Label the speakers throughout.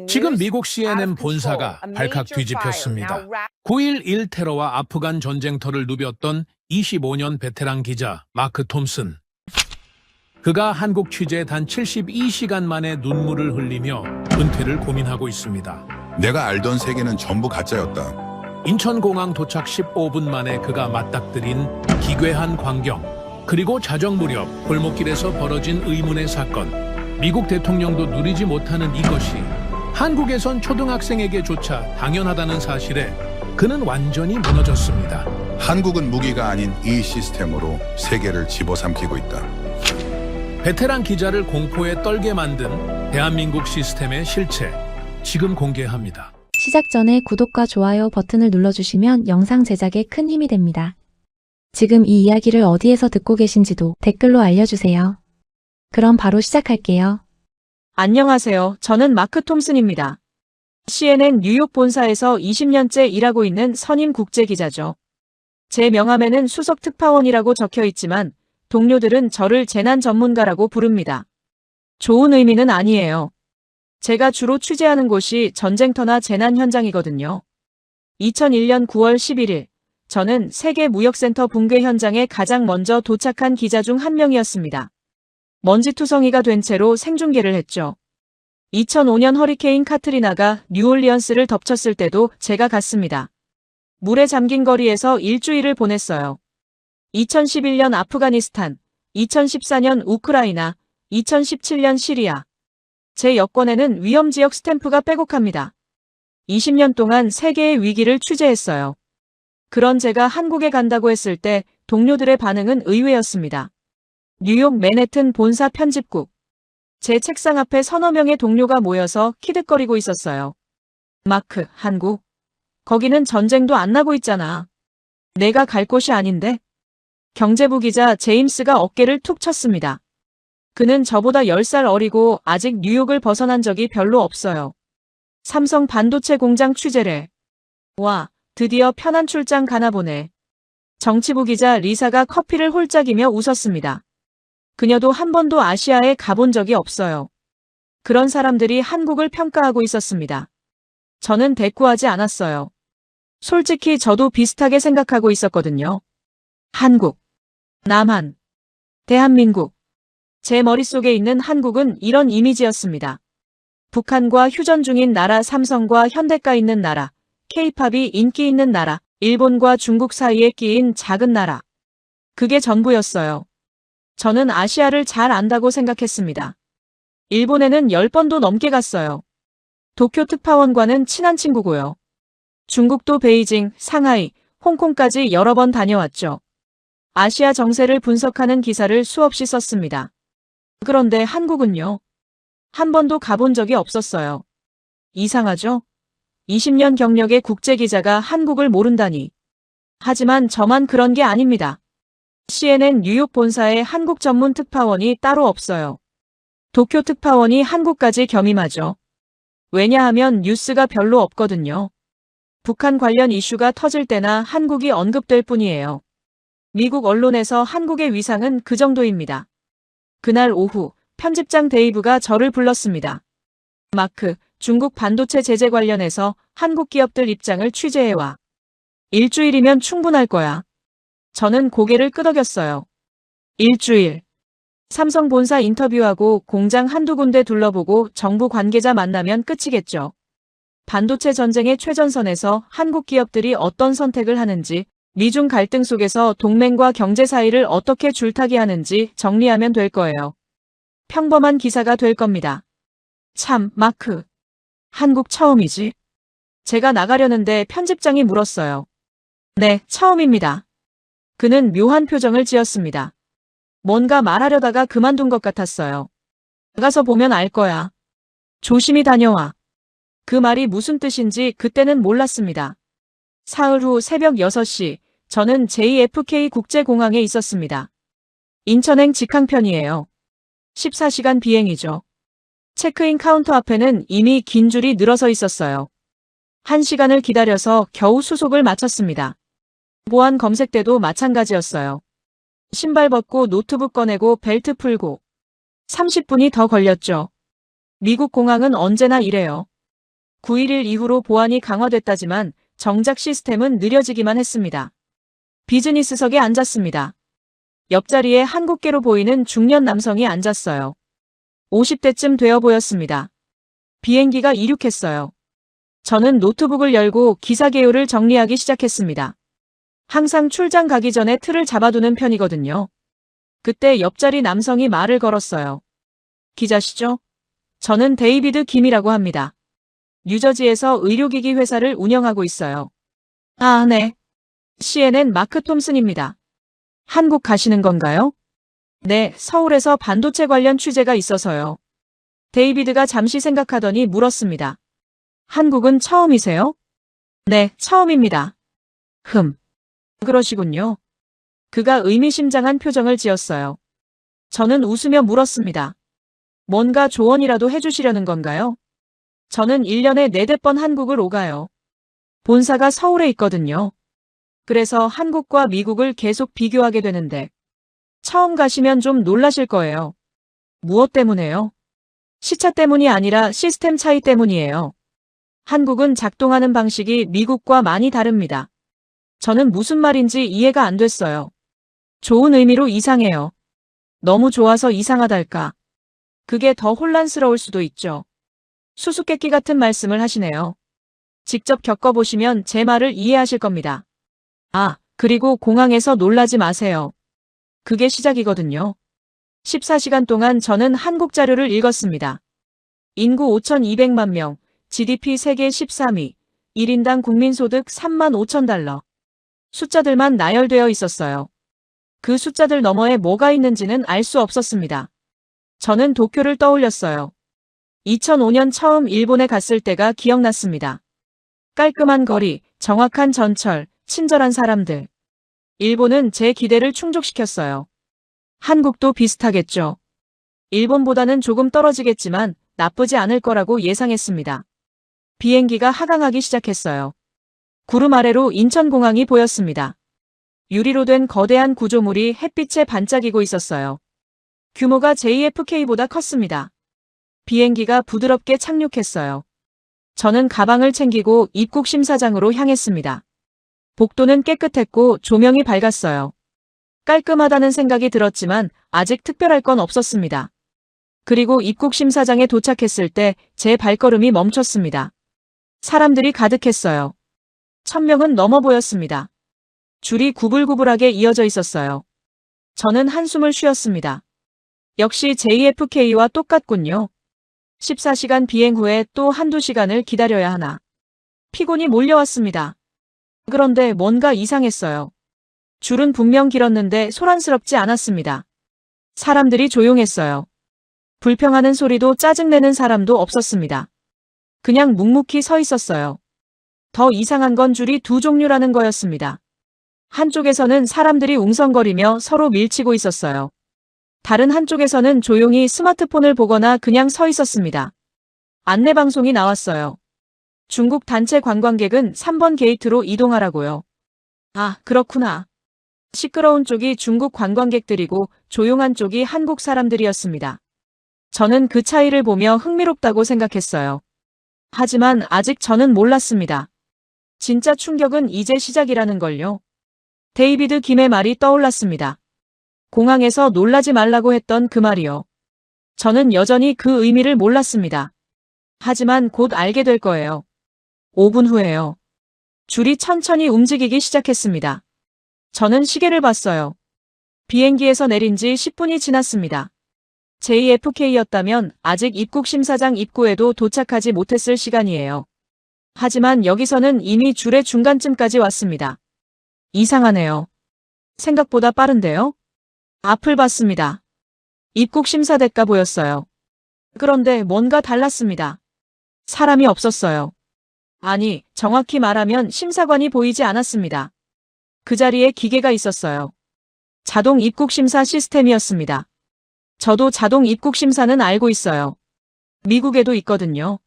Speaker 1: 지금 미국 CNN 본사가 발칵 뒤집혔습니다. 9.11 테러와 아프간 전쟁터를 누볐던 25년 베테랑 기자 마크 톰슨. 그가 한국 취재에 단 72시간 만에 눈물을 흘리며 은퇴를 고민하고 있습니다.
Speaker 2: 내가 알던 세계는 전부 가짜였다.
Speaker 1: 인천공항 도착 15분 만에 그가 맞닥뜨린 기괴한 광경, 그리고 자정 무렵 골목길에서 벌어진 의문의 사건. 미국 대통령도 누리지 못하는 이것이 한국에선 초등학생에게조차 당연하다는 사실에 그는 완전히 무너졌습니다.
Speaker 2: 한국은 무기가 아닌 이 시스템으로 세계를 집어삼키고 있다.
Speaker 1: 베테랑 기자를 공포에 떨게 만든 대한민국 시스템의 실체, 지금 공개합니다.
Speaker 3: 시작 전에 구독과 좋아요 버튼을 눌러주시면 영상 제작에 큰 힘이 됩니다. 지금 이 이야기를 어디에서 듣고 계신지도 댓글로 알려주세요. 그럼 바로 시작할게요.
Speaker 4: 안녕하세요. 저는 마크 톰슨입니다. CNN 뉴욕 본사에서 20년째 일하고 있는 선임 국제기자죠. 제 명함에는 수석 특파원이라고 적혀 있지만 동료들은 저를 재난 전문가라고 부릅니다. 좋은 의미는 아니에요. 제가 주로 취재하는 곳이 전쟁터나 재난 현장이거든요. 2001년 9월 11일, 저는 세계무역센터 붕괴 현장에 가장 먼저 도착한 기자 중 한 명이었습니다. 먼지투성이가 된 채로 생중계를 했죠. 2005년 허리케인 카트리나가 뉴올리언스를 덮쳤을 때도 제가 갔습니다. 물에 잠긴 거리에서 일주일을 보냈어요. 2011년 아프가니스탄, 2014년 우크라이나, 2017년 시리아. 제 여권에는 위험지역 스탬프가 빼곡합니다. 20년 동안 세계의 위기를 취재했어요. 그런 제가 한국에 간다고 했을 때 동료들의 반응은 의외였습니다. 뉴욕 맨해튼 본사 편집국. 제 책상 앞에 서너 명의 동료가 모여서 키득거리고 있었어요. 마크, 한국? 거기는 전쟁도 안 나고 있잖아. 내가 갈 곳이 아닌데? 경제부 기자 제임스가 어깨를 툭 쳤습니다. 그는 저보다 10살 어리고 아직 뉴욕을 벗어난 적이 별로 없어요. 삼성 반도체 공장 취재래. 와, 드디어 편한 출장 가나 보네. 정치부 기자 리사가 커피를 홀짝이며 웃었습니다. 그녀도 한 번도 아시아에 가본 적이 없어요. 그런 사람들이 한국을 평가하고 있었습니다. 저는 대꾸하지 않았어요. 솔직히 저도 비슷하게 생각하고 있었거든요. 한국, 남한, 대한민국. 제 머릿속에 있는 한국은 이런 이미지였습니다. 북한과 휴전 중인 나라, 삼성과 현대가 있는 나라, K-팝이 인기 있는 나라, 일본과 중국 사이에 끼인 작은 나라. 그게 전부였어요. 저는 아시아를 잘 안다고 생각했습니다. 일본에는 10번도 넘게 갔어요. 도쿄 특파원과는 친한 친구고요. 중국도 베이징, 상하이, 홍콩까지 여러 번 다녀왔죠. 아시아 정세를 분석하는 기사를 수없이 썼습니다. 그런데 한국은요? 한 번도 가본 적이 없었어요. 이상하죠? 20년 경력의 국제기자가 한국을 모른다니. 하지만 저만 그런 게 아닙니다. CNN 뉴욕 본사에 한국 전문 특파원이 따로 없어요. 도쿄 특파원이 한국까지 겸임하죠. 왜냐하면 뉴스가 별로 없거든요. 북한 관련 이슈가 터질 때나 한국이 언급될 뿐이에요. 미국 언론에서 한국의 위상은 그 정도입니다. 그날 오후 편집장 데이브가 저를 불렀습니다. 마크, 중국 반도체 제재 관련해서 한국 기업들 입장을 취재해와. 일주일이면 충분할 거야. 저는 고개를 끄덕였어요. 일주일. 삼성 본사 인터뷰하고 공장 한두 군데 둘러보고 정부 관계자 만나면 끝이겠죠. 반도체 전쟁의 최전선에서 한국 기업들이 어떤 선택을 하는지, 미중 갈등 속에서 동맹과 경제 사이를 어떻게 줄타기 하는지 정리하면 될 거예요. 평범한 기사가 될 겁니다. 참, 마크. 한국 처음이지? 제가 나가려는데 편집장이 물었어요. 네, 처음입니다. 그는 묘한 표정을 지었습니다. 뭔가 말하려다가 그만둔 것 같았어요. 나가서 보면 알 거야. 조심히 다녀와. 그 말이 무슨 뜻인지 그때는 몰랐습니다. 사흘 후 새벽 6시, 저는 JFK 국제공항에 있었습니다. 인천행 직항편이에요. 14시간 비행이죠. 체크인 카운터 앞에는 이미 긴 줄이 늘어서 있었어요. 1시간을 기다려서 겨우 수속을 마쳤습니다. 보안 검색 때도 마찬가지였어요. 신발 벗고 노트북 꺼내고 벨트 풀고 30분이 더 걸렸죠. 미국 공항은 언제나 이래요. 9.11 이후로 보안이 강화됐다지만 정작 시스템은 느려지기만 했습니다. 비즈니스석에 앉았습니다. 옆자리에 한국계로 보이는 중년 남성이 앉았어요. 50대쯤 되어 보였습니다. 비행기가 이륙했어요. 저는 노트북을 열고 기사 개요를 정리하기 시작했습니다. 항상 출장 가기 전에 틀을 잡아두는 편이거든요. 그때 옆자리 남성이 말을 걸었어요. 기자시죠? 저는 데이비드 김이라고 합니다. 뉴저지에서 의료기기 회사를 운영하고 있어요. 아, 네. CNN 마크 톰슨입니다. 한국 가시는 건가요? 네, 서울에서 반도체 관련 취재가 있어서요. 데이비드가 잠시 생각하더니 물었습니다. 한국은 처음이세요? 네, 처음입니다. 그러시군요. 그가 의미심장한 표정을 지었어요. 저는 웃으며 물었습니다. 뭔가 조언이라도 해주시려는 건가요? 저는 1년에 4대 번 한국을 오가요. 본사가 서울에 있거든요. 그래서 한국과 미국을 계속 비교하게 되는데 처음 가시면 좀 놀라실 거예요. 무엇 때문에요? 시차 때문이 아니라 시스템 차이 때문이에요. 한국은 작동하는 방식이 미국과 많이 다릅니다. 저는 무슨 말인지 이해가 안 됐어요. 좋은 의미로 이상해요. 너무 좋아서 이상하달까. 그게 더 혼란스러울 수도 있죠. 수수께끼 같은 말씀을 하시네요. 직접 겪어보시면 제 말을 이해하실 겁니다. 아, 그리고 공항에서 놀라지 마세요. 그게 시작이거든요. 14시간 동안 저는 한국 자료를 읽었습니다. 인구 5,200만 명, GDP 세계 13위, 1인당 국민소득 3만 5천 달러. 숫자들만 나열되어 있었어요. 그 숫자들 너머에 뭐가 있는지는 알 수 없었습니다. 저는 도쿄를 떠올렸어요. 2005년 처음 일본에 갔을 때가 기억났습니다. 깔끔한 거리, 정확한 전철, 친절한 사람들. 일본은 제 기대를 충족시켰어요. 한국도 비슷하겠죠. 일본보다는 조금 떨어지겠지만 나쁘지 않을 거라고 예상했습니다. 비행기가 하강하기 시작했어요. 구름 아래로 인천공항이 보였습니다. 유리로 된 거대한 구조물이 햇빛에 반짝이고 있었어요. 규모가 JFK보다 컸습니다. 비행기가 부드럽게 착륙했어요. 저는 가방을 챙기고 입국 심사장으로 향했습니다. 복도는 깨끗했고 조명이 밝았어요. 깔끔하다는 생각이 들었지만 아직 특별할 건 없었습니다. 그리고 입국 심사장에 도착했을 때 제 발걸음이 멈췄습니다. 사람들이 가득했어요. 1,000명은 넘어 보였습니다. 줄이 구불구불하게 이어져 있었어요. 저는 한숨을 쉬었습니다. 역시 JFK와 똑같군요. 14시간 비행 후에 또 한두 시간을 기다려야 하나. 피곤이 몰려왔습니다. 그런데 뭔가 이상했어요. 줄은 분명 길었는데 소란스럽지 않았습니다. 사람들이 조용했어요. 불평하는 소리도 짜증내는 사람도 없었습니다. 그냥 묵묵히 서 있었어요. 더 이상한 건 줄이 두 종류라는 거였습니다. 한쪽에서는 사람들이 웅성거리며 서로 밀치고 있었어요. 다른 한쪽에서는 조용히 스마트폰을 보거나 그냥 서 있었습니다. 안내방송이 나왔어요. 중국 단체 관광객은 3번 게이트로 이동하라고요. 아, 그렇구나. 시끄러운 쪽이 중국 관광객들이고 조용한 쪽이 한국 사람들이었습니다. 저는 그 차이를 보며 흥미롭다고 생각했어요. 하지만 아직 저는 몰랐습니다. 진짜 충격은 이제 시작이라는 걸요. 데이비드 김의 말이 떠올랐습니다. 공항에서 놀라지 말라고 했던 그 말이요. 저는 여전히 그 의미를 몰랐습니다. 하지만 곧 알게 될 거예요. 5분 후에요. 줄이 천천히 움직이기 시작했습니다. 저는 시계를 봤어요. 비행기에서 내린 지 10분이 지났습니다. JFK였다면 아직 입국 심사장 입구에도 도착하지 못했을 시간이에요. 하지만 여기서는 이미 줄의 중간쯤까지 왔습니다. 이상하네요. 생각보다 빠른데요? 앞을 봤습니다. 입국 심사대가 보였어요. 그런데 뭔가 달랐습니다. 사람이 없었어요. 아니, 정확히 말하면 심사관이 보이지 않았습니다. 그 자리에 기계가 있었어요. 자동 입국 심사 시스템이었습니다. 저도 자동 입국 심사는 알고 있어요. 미국에도 있거든요.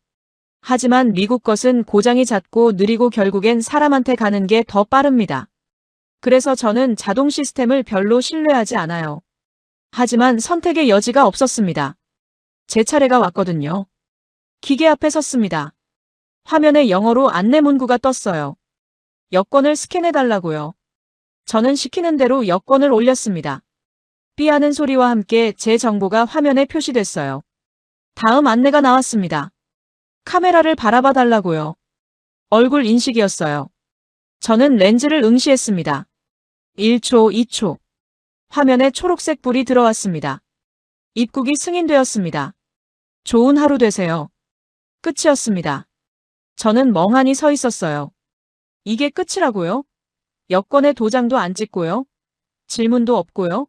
Speaker 4: 하지만 미국 것은 고장이 잦고 느리고 결국엔 사람한테 가는 게 더 빠릅니다. 그래서 저는 자동 시스템을 별로 신뢰하지 않아요. 하지만 선택의 여지가 없었습니다. 제 차례가 왔거든요. 기계 앞에 섰습니다. 화면에 영어로 안내 문구가 떴어요. 여권을 스캔해달라고요. 저는 시키는 대로 여권을 올렸습니다. 삐 하는 소리와 함께 제 정보가 화면에 표시됐어요. 다음 안내가 나왔습니다. 카메라를 바라봐 달라고요. 얼굴 인식이었어요. 저는 렌즈를 응시했습니다. 1초, 2초. 화면에 초록색 불이 들어왔습니다. 입국이 승인되었습니다. 좋은 하루 되세요. 끝이었습니다. 저는 멍하니 서 있었어요. 이게 끝이라고요? 여권에 도장도 안 찍고요? 질문도 없고요?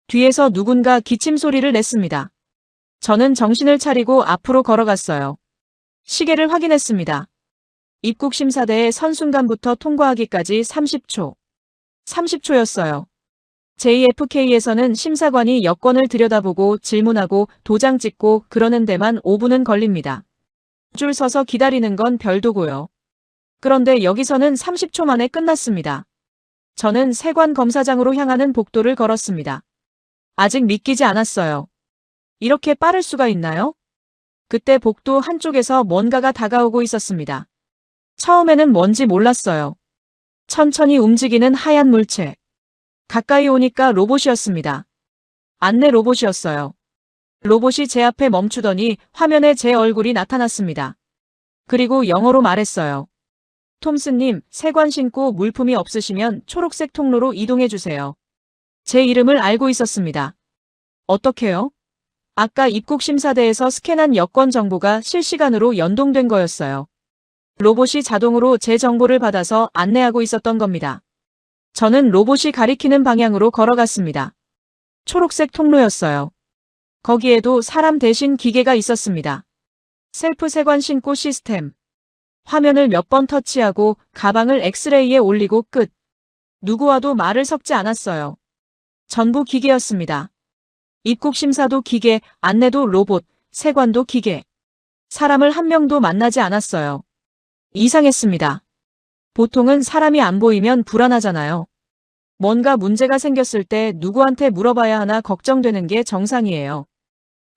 Speaker 4: 뒤에서 누군가 기침 소리를 냈습니다. 저는 정신을 차리고 앞으로 걸어갔어요. 시계를 확인했습니다. 입국 심사대에 선 순간부터 통과하기까지 30초. 30초였어요. JFK에서는 심사관이 여권을 들여다보고 질문하고 도장 찍고 그러는 데만 5분은 걸립니다. 줄 서서 기다리는 건 별도고요. 그런데 여기서는 30초 만에 끝났습니다. 저는 세관 검사장으로 향하는 복도를 걸었습니다. 아직 믿기지 않았어요. 이렇게 빠를 수가 있나요? 그때 복도 한쪽에서 뭔가가 다가오고 있었습니다. 처음에는 뭔지 몰랐어요. 천천히 움직이는 하얀 물체. 가까이 오니까 로봇이었습니다. 안내 로봇이었어요. 로봇이 제 앞에 멈추더니 화면에 제 얼굴이 나타났습니다. 그리고 영어로 말했어요. 톰슨님, 세관 신고 물품이 없으시면 초록색 통로로 이동해 주세요. 제 이름을 알고 있었습니다. 어떻게요? 아까 입국 심사대에서 스캔한 여권 정보가 실시간으로 연동된 거였어요. 로봇이 자동으로 제 정보를 받아서 안내하고 있었던 겁니다. 저는 로봇이 가리키는 방향으로 걸어갔습니다. 초록색 통로였어요. 거기에도 사람 대신 기계가 있었습니다. 셀프 세관 신고 시스템. 화면을 몇 번 터치하고 가방을 엑스레이에 올리고 끝. 누구와도 말을 섞지 않았어요. 전부 기계였습니다. 입국 심사도 기계, 안내도 로봇, 세관도 기계. 사람을 한 명도 만나지 않았어요. 이상했습니다. 보통은 사람이 안 보이면 불안하잖아요. 뭔가 문제가 생겼을 때 누구한테 물어봐야 하나 걱정되는 게 정상이에요.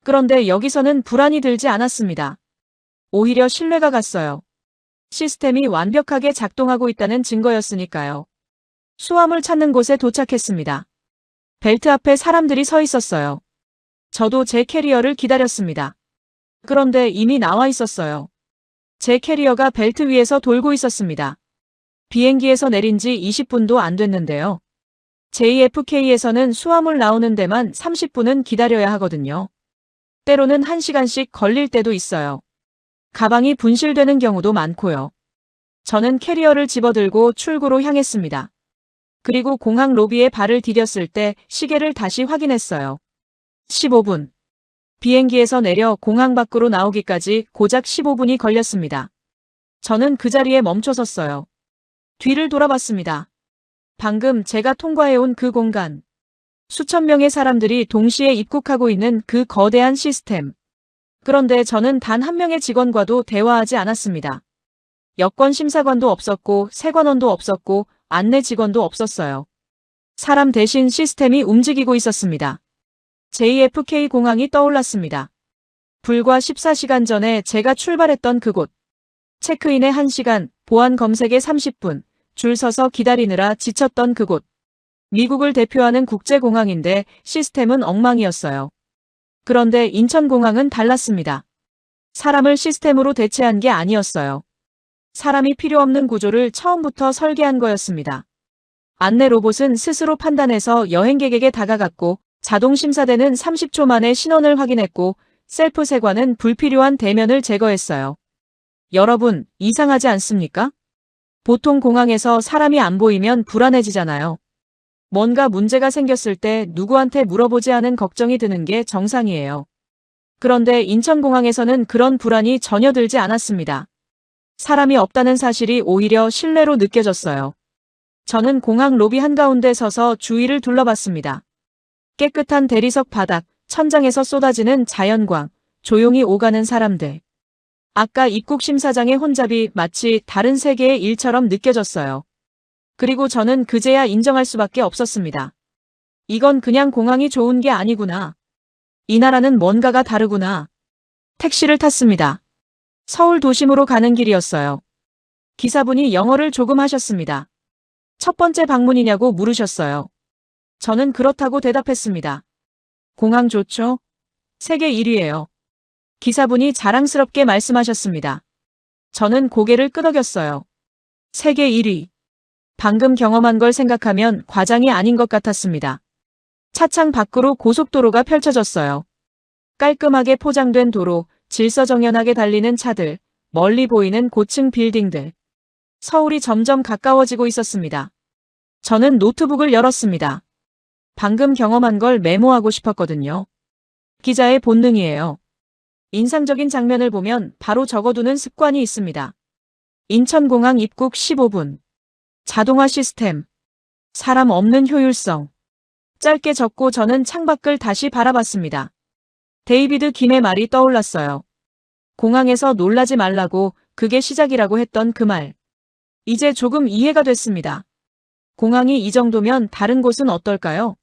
Speaker 4: 그런데 여기서는 불안이 들지 않았습니다. 오히려 신뢰가 갔어요. 시스템이 완벽하게 작동하고 있다는 증거였으니까요. 수화물 찾는 곳에 도착했습니다. 벨트 앞에 사람들이 서 있었어요. 저도 제 캐리어를 기다렸습니다. 그런데 이미 나와 있었어요. 제 캐리어가 벨트 위에서 돌고 있었습니다. 비행기에서 내린 지 20분도 안 됐는데요. JFK에서는 수화물 나오는 데만 30분은 기다려야 하거든요. 때로는 1시간씩 걸릴 때도 있어요. 가방이 분실되는 경우도 많고요. 저는 캐리어를 집어들고 출구로 향했습니다. 그리고 공항 로비에 발을 디뎠을 때 시계를 다시 확인했어요. 15분. 비행기에서 내려 공항 밖으로 나오기까지 고작 15분이 걸렸습니다. 저는 그 자리에 멈춰 섰어요. 뒤를 돌아봤습니다. 방금 제가 통과해온 그 공간. 수천 명의 사람들이 동시에 입국하고 있는 그 거대한 시스템. 그런데 저는 단 한 명의 직원과도 대화하지 않았습니다. 여권 심사관도 없었고 세관원도 없었고 안내 직원도 없었어요. 사람 대신 시스템이 움직이고 있었습니다. JFK 공항이 떠올랐습니다. 불과 14시간 전에 제가 출발했던 그곳. 체크인에 1시간, 보안 검색에 30분, 줄 서서 기다리느라 지쳤던 그곳. 미국을 대표하는 국제공항인데 시스템은 엉망이었어요. 그런데 인천공항은 달랐습니다. 사람을 시스템으로 대체한 게 아니었어요. 사람이 필요 없는 구조를 처음부터 설계한 거였습니다. 안내 로봇은 스스로 판단해서 여행객에게 다가갔고 자동심사대는 30초 만에 신원을 확인했고 셀프 세관은 불필요한 대면을 제거했어요. 여러분, 이상하지 않습니까? 보통 공항에서 사람이 안 보이면 불안해지잖아요. 뭔가 문제가 생겼을 때 누구한테 물어보지 않은 걱정이 드는 게 정상이에요. 그런데 인천공항에서는 그런 불안이 전혀 들지 않았습니다. 사람이 없다는 사실이 오히려 신뢰로 느껴졌어요. 저는 공항 로비 한가운데 서서 주위를 둘러봤습니다. 깨끗한 대리석 바닥, 천장에서 쏟아지는 자연광, 조용히 오가는 사람들. 아까 입국 심사장의 혼잡이 마치 다른 세계의 일처럼 느껴졌어요. 그리고 저는 그제야 인정할 수밖에 없었습니다. 이건 그냥 공항이 좋은 게 아니구나. 이 나라는 뭔가가 다르구나. 택시를 탔습니다. 서울 도심으로 가는 길이었어요. 기사분이 영어를 조금 하셨습니다. 첫 번째 방문이냐고 물으셨어요. 저는 그렇다고 대답했습니다. 공항 좋죠? 세계 1위예요. 기사분이 자랑스럽게 말씀하셨습니다. 저는 고개를 끄덕였어요. 세계 1위. 방금 경험한 걸 생각하면 과장이 아닌 것 같았습니다. 차창 밖으로 고속도로가 펼쳐졌어요. 깔끔하게 포장된 도로, 질서정연하게 달리는 차들, 멀리 보이는 고층 빌딩들. 서울이 점점 가까워지고 있었습니다. 저는 노트북을 열었습니다. 방금 경험한 걸 메모하고 싶었거든요. 기자의 본능이에요. 인상적인 장면을 보면 바로 적어두는 습관이 있습니다. 인천공항 입국 15분. 자동화 시스템. 사람 없는 효율성. 짧게 적고 저는 창밖을 다시 바라봤습니다. 데이비드 김의 말이 떠올랐어요. 공항에서 놀라지 말라고, 그게 시작이라고 했던 그 말. 이제 조금 이해가 됐습니다. 공항이 이 정도면 다른 곳은 어떨까요?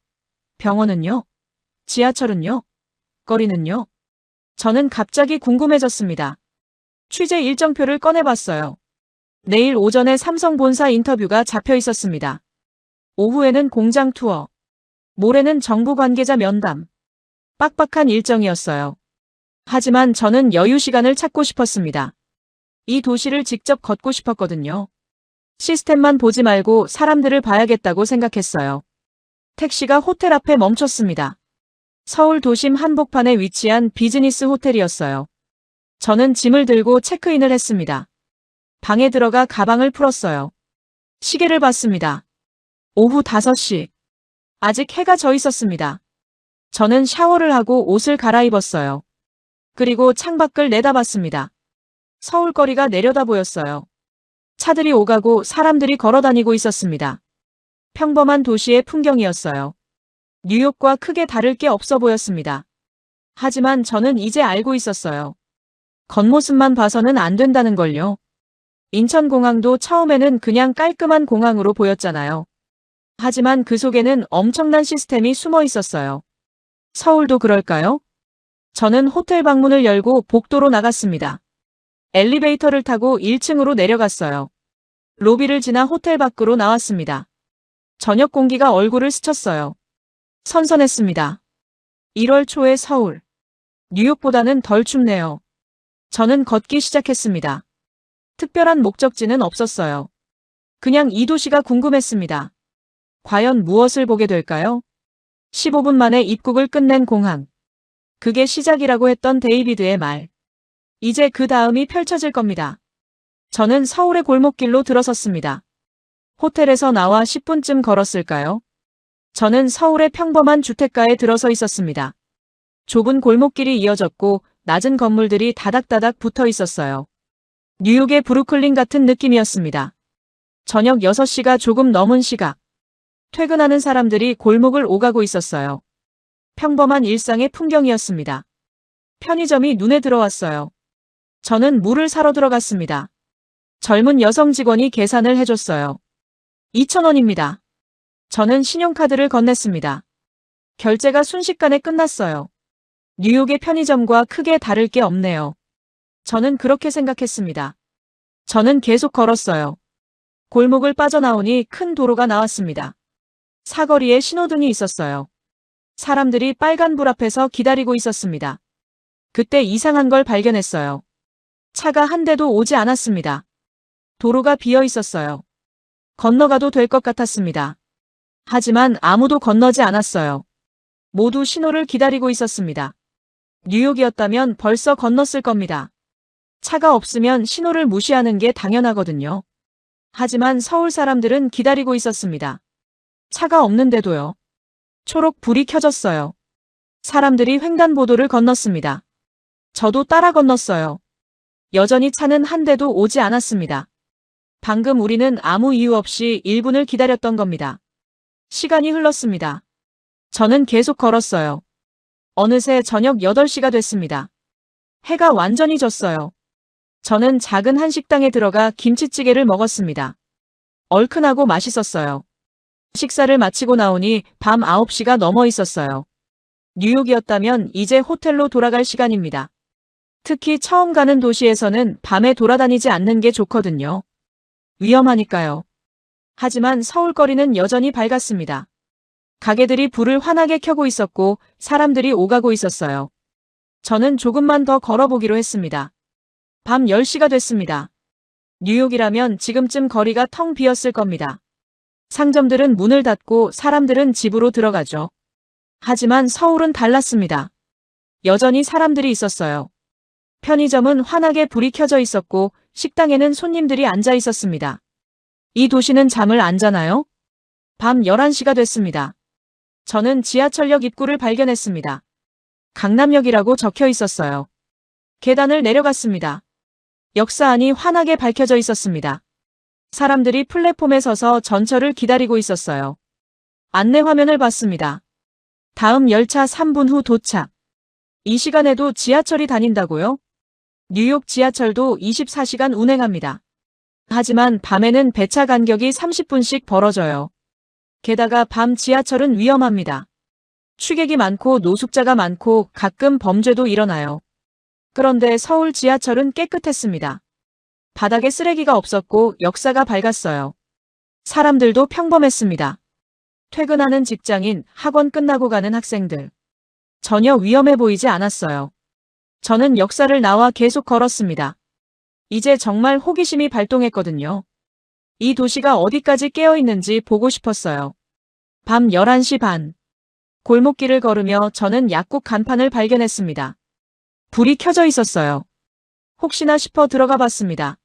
Speaker 4: 병원은요? 지하철은요? 거리는요? 저는 갑자기 궁금해졌습니다. 취재 일정표를 꺼내봤어요. 내일 오전에 삼성 본사 인터뷰가 잡혀 있었습니다. 오후에는 공장 투어. 모레는 정부 관계자 면담. 빡빡한 일정이었어요. 하지만 저는 여유 시간을 찾고 싶었습니다. 이 도시를 직접 걷고 싶었거든요. 시스템만 보지 말고 사람들을 봐야겠다고 생각했어요. 택시가 호텔 앞에 멈췄습니다. 서울 도심 한복판에 위치한 비즈니스 호텔이었어요. 저는 짐을 들고 체크인을 했습니다. 방에 들어가 가방을 풀었어요. 시계를 봤습니다. 오후 5시. 아직 해가 져 있었습니다. 저는 샤워를 하고 옷을 갈아입었어요. 그리고 창밖을 내다봤습니다. 서울거리가 내려다 보였어요. 차들이 오가고 사람들이 걸어다니고 있었습니다. 평범한 도시의 풍경이었어요. 뉴욕과 크게 다를 게 없어 보였습니다. 하지만 저는 이제 알고 있었어요. 겉모습만 봐서는 안 된다는 걸요. 인천공항도 처음에는 그냥 깔끔한 공항으로 보였잖아요. 하지만 그 속에는 엄청난 시스템이 숨어 있었어요. 서울도 그럴까요? 저는 호텔 방문을 열고 복도로 나갔습니다. 엘리베이터를 타고 1층으로 내려갔어요. 로비를 지나 호텔 밖으로 나왔습니다. 저녁 공기가 얼굴을 스쳤어요. 선선했습니다. 1월 초의 서울. 뉴욕보다는 덜 춥네요. 저는 걷기 시작했습니다. 특별한 목적지는 없었어요. 그냥 이 도시가 궁금했습니다. 과연 무엇을 보게 될까요? 15분 만에 입국을 끝낸 공항. 그게 시작이라고 했던 데이비드의 말. 이제 그 다음이 펼쳐질 겁니다. 저는 서울의 골목길로 들어섰습니다. 호텔에서 나와 10분쯤 걸었을까요? 저는 서울의 평범한 주택가에 들어서 있었습니다. 좁은 골목길이 이어졌고 낮은 건물들이 다닥다닥 붙어 있었어요. 뉴욕의 브루클린 같은 느낌이었습니다. 저녁 6시가 조금 넘은 시각. 퇴근하는 사람들이 골목을 오가고 있었어요. 평범한 일상의 풍경이었습니다. 편의점이 눈에 들어왔어요. 저는 물을 사러 들어갔습니다. 젊은 여성 직원이 계산을 해줬어요. 2,000원입니다. 저는 신용카드를 건넸습니다. 결제가 순식간에 끝났어요. 뉴욕의 편의점과 크게 다를 게 없네요. 저는 그렇게 생각했습니다. 저는 계속 걸었어요. 골목을 빠져나오니 큰 도로가 나왔습니다. 사거리에 신호등이 있었어요. 사람들이 빨간 불 앞에서 기다리고 있었습니다. 그때 이상한 걸 발견했어요. 차가 한 대도 오지 않았습니다. 도로가 비어 있었어요. 건너가도 될 것 같았습니다. 하지만 아무도 건너지 않았어요. 모두 신호를 기다리고 있었습니다. 뉴욕이었다면 벌써 건넜을 겁니다. 차가 없으면 신호를 무시하는 게 당연하거든요. 하지만 서울 사람들은 기다리고 있었습니다. 차가 없는데도요. 초록 불이 켜졌어요. 사람들이 횡단보도를 건넜습니다. 저도 따라 건넜어요. 여전히 차는 한 대도 오지 않았습니다. 방금 우리는 아무 이유 없이 1분을 기다렸던 겁니다. 시간이 흘렀습니다. 저는 계속 걸었어요. 어느새 저녁 8시가 됐습니다. 해가 완전히 졌어요. 저는 작은 한식당에 들어가 김치찌개를 먹었습니다. 얼큰하고 맛있었어요. 식사를 마치고 나오니 밤 9시가 넘어 있었어요. 뉴욕이었다면 이제 호텔로 돌아갈 시간입니다. 특히 처음 가는 도시에서는 밤에 돌아다니지 않는 게 좋거든요. 위험하니까요. 하지만 서울 거리는 여전히 밝았습니다. 가게들이 불을 환하게 켜고 있었고 사람들이 오가고 있었어요. 저는 조금만 더 걸어보기로 했습니다. 밤 10시가 됐습니다. 뉴욕이라면 지금쯤 거리가 텅 비었을 겁니다. 상점들은 문을 닫고 사람들은 집으로 들어가죠. 하지만 서울은 달랐습니다. 여전히 사람들이 있었어요. 편의점은 환하게 불이 켜져 있었고 식당에는 손님들이 앉아 있었습니다. 이 도시는 잠을 안 자나요? 밤 11시가 됐습니다. 저는 지하철역 입구를 발견했습니다. 강남역이라고 적혀 있었어요. 계단을 내려갔습니다. 역사 안이 환하게 밝혀져 있었습니다. 사람들이 플랫폼에 서서 전철을 기다리고 있었어요. 안내 화면을 봤습니다. 다음 열차 3분 후 도착. 이 시간에도 지하철이 다닌다고요? 뉴욕 지하철도 24시간 운행합니다. 하지만 밤에는 배차 간격이 30분씩 벌어져요. 게다가 밤 지하철은 위험합니다. 취객이 많고 노숙자가 많고 가끔 범죄도 일어나요. 그런데 서울 지하철은 깨끗했습니다. 바닥에 쓰레기가 없었고 역사가 밝았어요. 사람들도 평범했습니다. 퇴근하는 직장인, 학원 끝나고 가는 학생들. 전혀 위험해 보이지 않았어요. 저는 역사를 나와 계속 걸었습니다. 이제 정말 호기심이 발동했거든요. 이 도시가 어디까지 깨어 있는지 보고 싶었어요. 밤 11시 반. 골목길을 걸으며 저는 약국 간판을 발견했습니다. 불이 켜져 있었어요. 혹시나 싶어 들어가 봤습니다.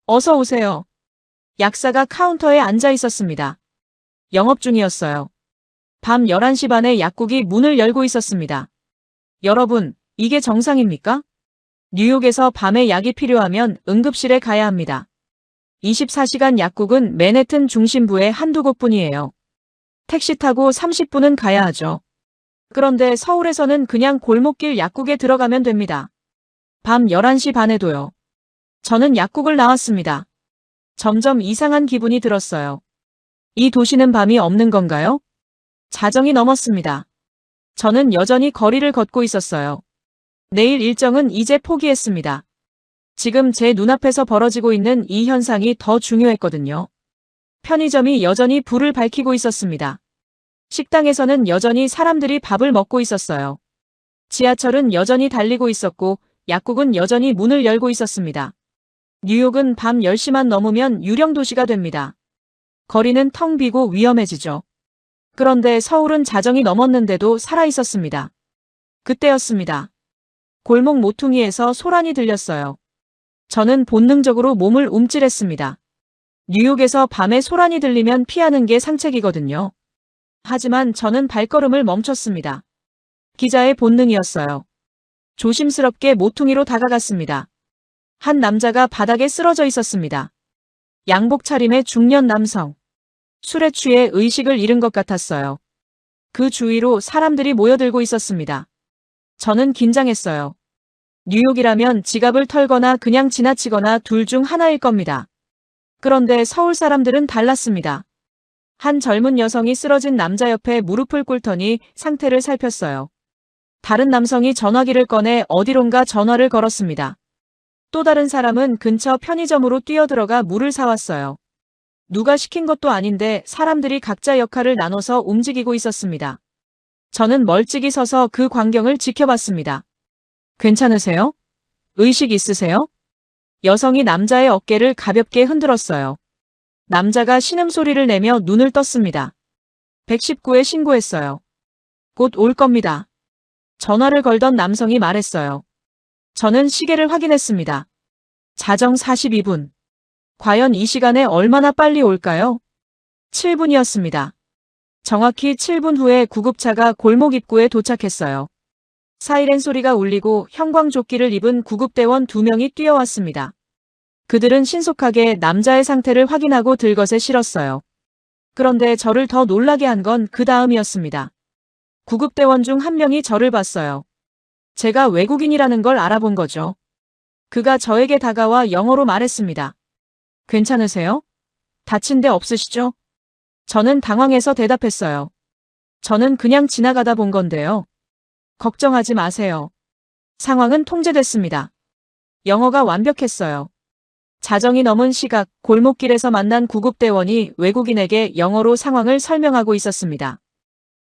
Speaker 4: 어서 오세요. 약사가 카운터에 앉아 있었습니다. 영업 중이었어요. 밤 11시 반에 약국이 문을 열고 있었습니다. 여러분, 이게 정상입니까? 뉴욕에서 밤에 약이 필요하면 응급실에 가야 합니다. 24시간 약국은 맨해튼 중심부에 한두 곳뿐이에요. 택시 타고 30분은 가야 하죠. 그런데 서울에서는 그냥 골목길 약국에 들어가면 됩니다. 밤 11시 반에도요. 저는 약국을 나왔습니다. 점점 이상한 기분이 들었어요. 이 도시는 밤이 없는 건가요? 자정이 넘었습니다. 저는 여전히 거리를 걷고 있었어요. 내일 일정은 이제 포기했습니다. 지금 제 눈앞에서 벌어지고 있는 이 현상이 더 중요했거든요. 편의점이 여전히 불을 밝히고 있었습니다. 식당에서는 여전히 사람들이 밥을 먹고 있었어요. 지하철은 여전히 달리고 있었고 약국은 여전히 문을 열고 있었습니다. 뉴욕은 밤 10시만 넘으면 유령 도시가 됩니다. 거리는 텅 비고 위험해지죠. 그런데 서울은 자정이 넘었는데도 살아있었습니다. 그때였습니다. 골목 모퉁이에서 소란이 들렸어요. 저는 본능적으로 몸을 움찔했습니다. 뉴욕에서 밤에 소란이 들리면 피하는 게 상책이거든요. 하지만 저는 발걸음을 멈췄습니다. 기자의 본능이었어요. 조심스럽게 모퉁이로 다가갔습니다. 한 남자가 바닥에 쓰러져 있었습니다. 양복 차림의 중년 남성. 술에 취해 의식을 잃은 것 같았어요. 그 주위로 사람들이 모여들고 있었습니다. 저는 긴장했어요. 뉴욕이라면 지갑을 털거나 그냥 지나치거나 둘 중 하나일 겁니다. 그런데 서울 사람들은 달랐습니다. 한 젊은 여성이 쓰러진 남자 옆에 무릎을 꿇더니 상태를 살폈어요. 다른 남성이 전화기를 꺼내 어디론가 전화를 걸었습니다. 또 다른 사람은 근처 편의점으로 뛰어들어가 물을 사왔어요. 누가 시킨 것도 아닌데 사람들이 각자 역할을 나눠서 움직이고 있었습니다. 저는 멀찍이 서서 그 광경을 지켜봤습니다. 괜찮으세요? 의식 있으세요? 여성이 남자의 어깨를 가볍게 흔들었어요. 남자가 신음소리를 내며 눈을 떴습니다. 119에 신고했어요. 곧 올 겁니다. 전화를 걸던 남성이 말했어요. 저는 시계를 확인했습니다. 자정 42분. 과연 이 시간에 얼마나 빨리 올까요? 7분이었습니다. 정확히 7분 후에 구급차가 골목 입구에 도착했어요. 사이렌 소리가 울리고 형광조끼를 입은 구급대원 2명이 뛰어왔습니다. 그들은 신속하게 남자의 상태를 확인하고 들것에 실었어요. 그런데 저를 더 놀라게 한 건 그 다음이었습니다. 구급대원 중 한 명이 저를 봤어요. 제가 외국인이라는 걸 알아본 거죠. 그가 저에게 다가와 영어로 말했습니다. 괜찮으세요? 다친 데 없으시죠? 저는 당황해서 대답했어요. 저는 그냥 지나가다 본 건데요. 걱정하지 마세요. 상황은 통제됐습니다. 영어가 완벽했어요. 자정이 넘은 시각 골목길에서 만난 구급대원이 외국인에게 영어로 상황을 설명하고 있었습니다.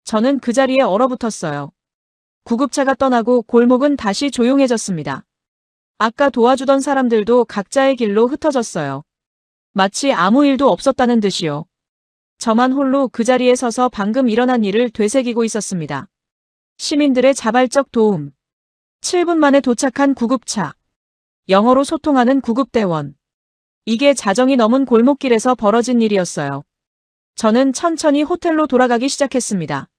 Speaker 4: 저는 그 자리에 얼어붙었어요. 구급차가 떠나고 골목은 다시 조용해졌습니다. 아까 도와주던 사람들도 각자의 길로 흩어졌어요. 마치 아무 일도 없었다는 듯이요. 저만 홀로 그 자리에 서서 방금 일어난 일을 되새기고 있었습니다. 시민들의 자발적 도움. 7분 만에 도착한 구급차. 영어로 소통하는 구급대원. 이게 자정이 넘은 골목길에서 벌어진 일이었어요. 저는 천천히 호텔로 돌아가기 시작했습니다.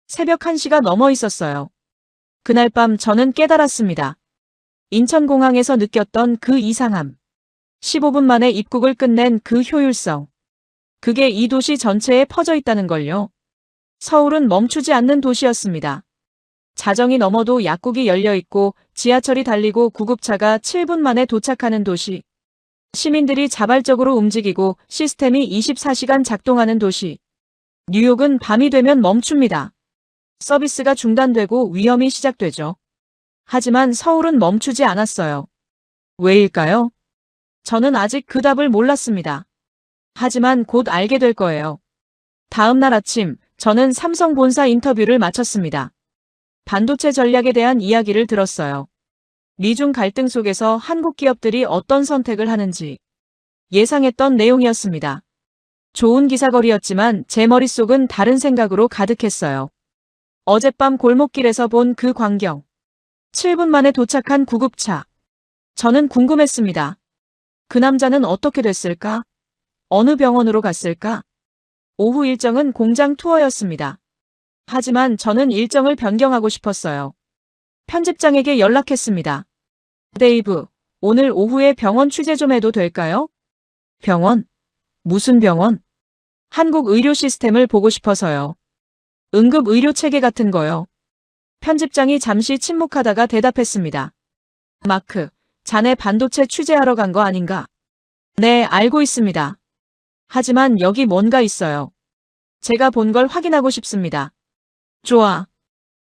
Speaker 4: 새벽 1시가 넘어 있었어요. 그날 밤 저는 깨달았습니다. 인천공항에서 느꼈던 그 이상함. 15분 만에 입국을 끝낸 그 효율성. 그게 이 도시 전체에 퍼져 있다는 걸요. 서울은 멈추지 않는 도시였습니다. 자정이 넘어도 약국이 열려 있고 지하철이 달리고 구급차가 7분 만에 도착하는 도시. 시민들이 자발적으로 움직이고 시스템이 24시간 작동하는 도시. 뉴욕은 밤이 되면 멈춥니다. 서비스가 중단되고 위험이 시작되죠. 하지만 서울은 멈추지 않았어요. 왜일까요? 저는 아직 그 답을 몰랐습니다. 하지만 곧 알게 될 거예요. 다음 날 아침, 저는 삼성 본사 인터뷰를 마쳤습니다. 반도체 전략에 대한 이야기를 들었어요. 미중 갈등 속에서 한국 기업들이 어떤 선택을 하는지 예상했던 내용이었습니다. 좋은 기사거리였지만 제 머릿속은 다른 생각으로 가득했어요. 어젯밤 골목길에서 본 그 광경. 7분 만에 도착한 구급차. 저는 궁금했습니다. 그 남자는 어떻게 됐을까? 어느 병원으로 갔을까? 오후 일정은 공장 투어였습니다. 하지만 저는 일정을 변경하고 싶었어요. 편집장에게 연락했습니다. 데이브, 오늘 오후에 병원 취재 좀 해도 될까요? 병원? 무슨 병원? 한국 의료 시스템을 보고 싶어서요. 응급 의료 체계 같은 거요. 편집장이 잠시 침묵하다가 대답했습니다. 마크, 자네 반도체 취재하러 간 거 아닌가? 네, 알고 있습니다. 하지만 여기 뭔가 있어요. 제가 본 걸 확인하고 싶습니다. 좋아.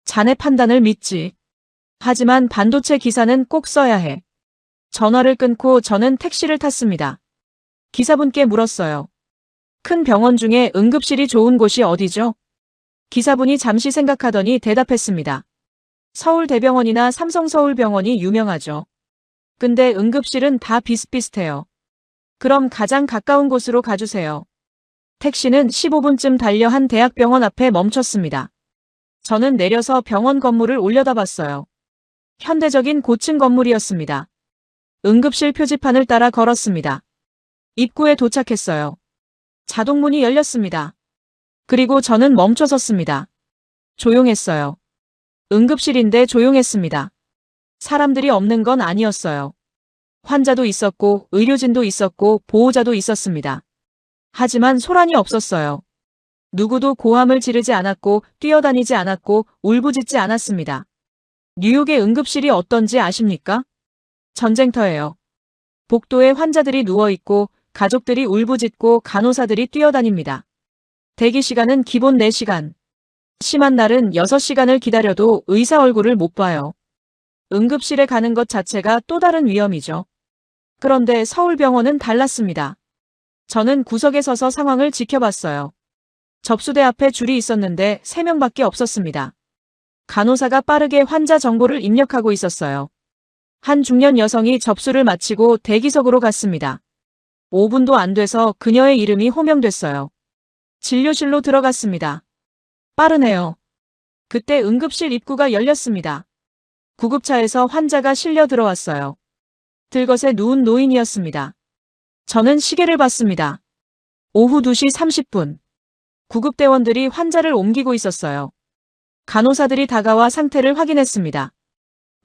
Speaker 4: 자네 판단을 믿지. 하지만 반도체 기사는 꼭 써야 해. 전화를 끊고 저는 택시를 탔습니다. 기사분께 물었어요. 큰 병원 중에 응급실이 좋은 곳이 어디죠? 기사분이 잠시 생각하더니 대답했습니다. 서울대병원이나 삼성서울병원이 유명하죠. 근데 응급실은 다 비슷비슷해요. 그럼 가장 가까운 곳으로 가주세요. 택시는 15분쯤 달려 한 대학병원 앞에 멈췄습니다. 저는 내려서 병원 건물을 올려다봤어요. 현대적인 고층 건물이었습니다. 응급실 표지판을 따라 걸었습니다. 입구에 도착했어요. 자동문이 열렸습니다. 그리고 저는 멈춰섰습니다. 조용했어요. 응급실인데 조용했습니다. 사람들이 없는 건 아니었어요. 환자도 있었고 의료진도 있었고 보호자도 있었습니다. 하지만 소란이 없었어요. 누구도 고함을 지르지 않았고 뛰어다니지 않았고 울부짖지 않았습니다. 뉴욕의 응급실이 어떤지 아십니까? 전쟁터예요. 복도에 환자들이 누워있고 가족들이 울부짖고 간호사들이 뛰어다닙니다. 대기 시간은 기본 4시간. 심한 날은 6시간을 기다려도 의사 얼굴을 못 봐요. 응급실에 가는 것 자체가 또 다른 위험이죠. 그런데 서울병원은 달랐습니다. 저는 구석에 서서 상황을 지켜봤어요. 접수대 앞에 줄이 있었는데 3명밖에 없었습니다. 간호사가 빠르게 환자 정보를 입력하고 있었어요. 한 중년 여성이 접수를 마치고 대기석으로 갔습니다. 5분도 안 돼서 그녀의 이름이 호명됐어요. 진료실로 들어갔습니다. 빠르네요. 그때 응급실 입구가 열렸습니다. 구급차에서 환자가 실려 들어왔어요. 들것에 누운 노인이었습니다. 저는 시계를 봤습니다. 오후 2시 30분. 구급대원들이 환자를 옮기고 있었어요. 간호사들이 다가와 상태를 확인했습니다.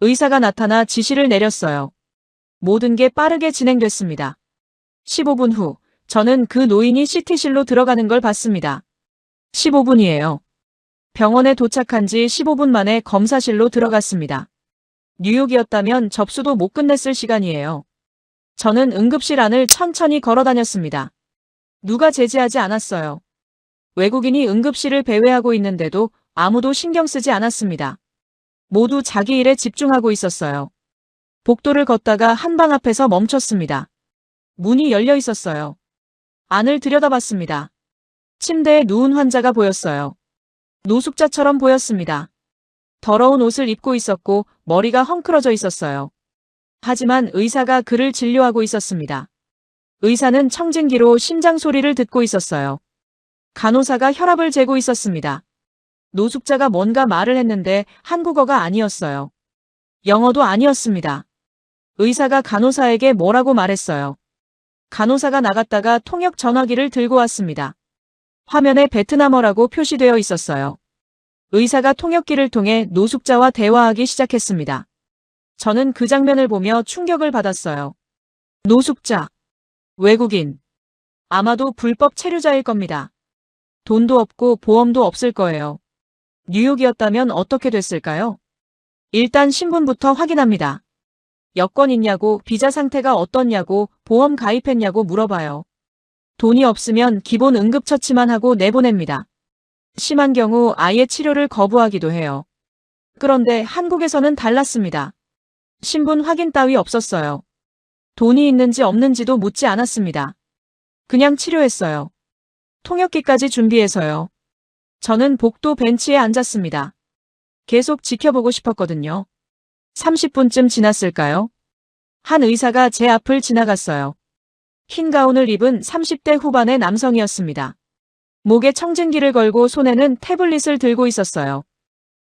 Speaker 4: 의사가 나타나 지시를 내렸어요. 모든 게 빠르게 진행됐습니다. 15분 후, 저는 그 노인이 CT실로 들어가는 걸 봤습니다. 15분이에요. 병원에 도착한 지 15분 만에 검사실로 들어갔습니다. 뉴욕이었다면 접수도 못 끝냈을 시간이에요. 저는 응급실 안을 천천히 걸어 다녔습니다. 누가 제지하지 않았어요. 외국인이 응급실을 배회하고 있는데도 아무도 신경 쓰지 않았습니다. 모두 자기 일에 집중하고 있었어요. 복도를 걷다가 한방 앞에서 멈췄습니다. 문이 열려 있었어요. 안을 들여다봤습니다. 침대에 누운 환자가 보였어요. 노숙자처럼 보였습니다. 더러운 옷을 입고 있었고 머리가 헝클어져 있었어요. 하지만 의사가 그를 진료하고 있었습니다. 의사는 청진기로 심장 소리를 듣고 있었어요. 간호사가 혈압을 재고 있었습니다. 노숙자가 뭔가 말을 했는데 한국어가 아니었어요. 영어도 아니었습니다. 의사가 간호사에게 뭐라고 말했어요. 간호사가 나갔다가 통역 전화기를 들고 왔습니다. 화면에 베트남어라고 표시되어 있었어요. 의사가 통역기를 통해 노숙자와 대화하기 시작했습니다. 저는 그 장면을 보며 충격을 받았어요. 노숙자, 외국인, 아마도 불법 체류자일 겁니다. 돈도 없고 보험도 없을 거예요. 뉴욕이었다면 어떻게 됐을까요? 일단 신분부터 확인합니다. 여권 있냐고, 비자 상태가 어떻냐고, 보험 가입했냐고 물어봐요. 돈이 없으면 기본 응급처치만 하고 내보냅니다. 심한 경우 아예 치료를 거부하기도 해요. 그런데 한국에서는 달랐습니다. 신분 확인 따위 없었어요. 돈이 있는지 없는지도 묻지 않았습니다. 그냥 치료했어요. 통역기까지 준비해서요. 저는 복도 벤치에 앉았습니다. 계속 지켜보고 싶었거든요. 30분쯤 지났을까요? 한 의사가 제 앞을 지나갔어요. 흰 가운을 입은 30대 후반의 남성이었습니다. 목에 청진기를 걸고 손에는 태블릿을 들고 있었어요.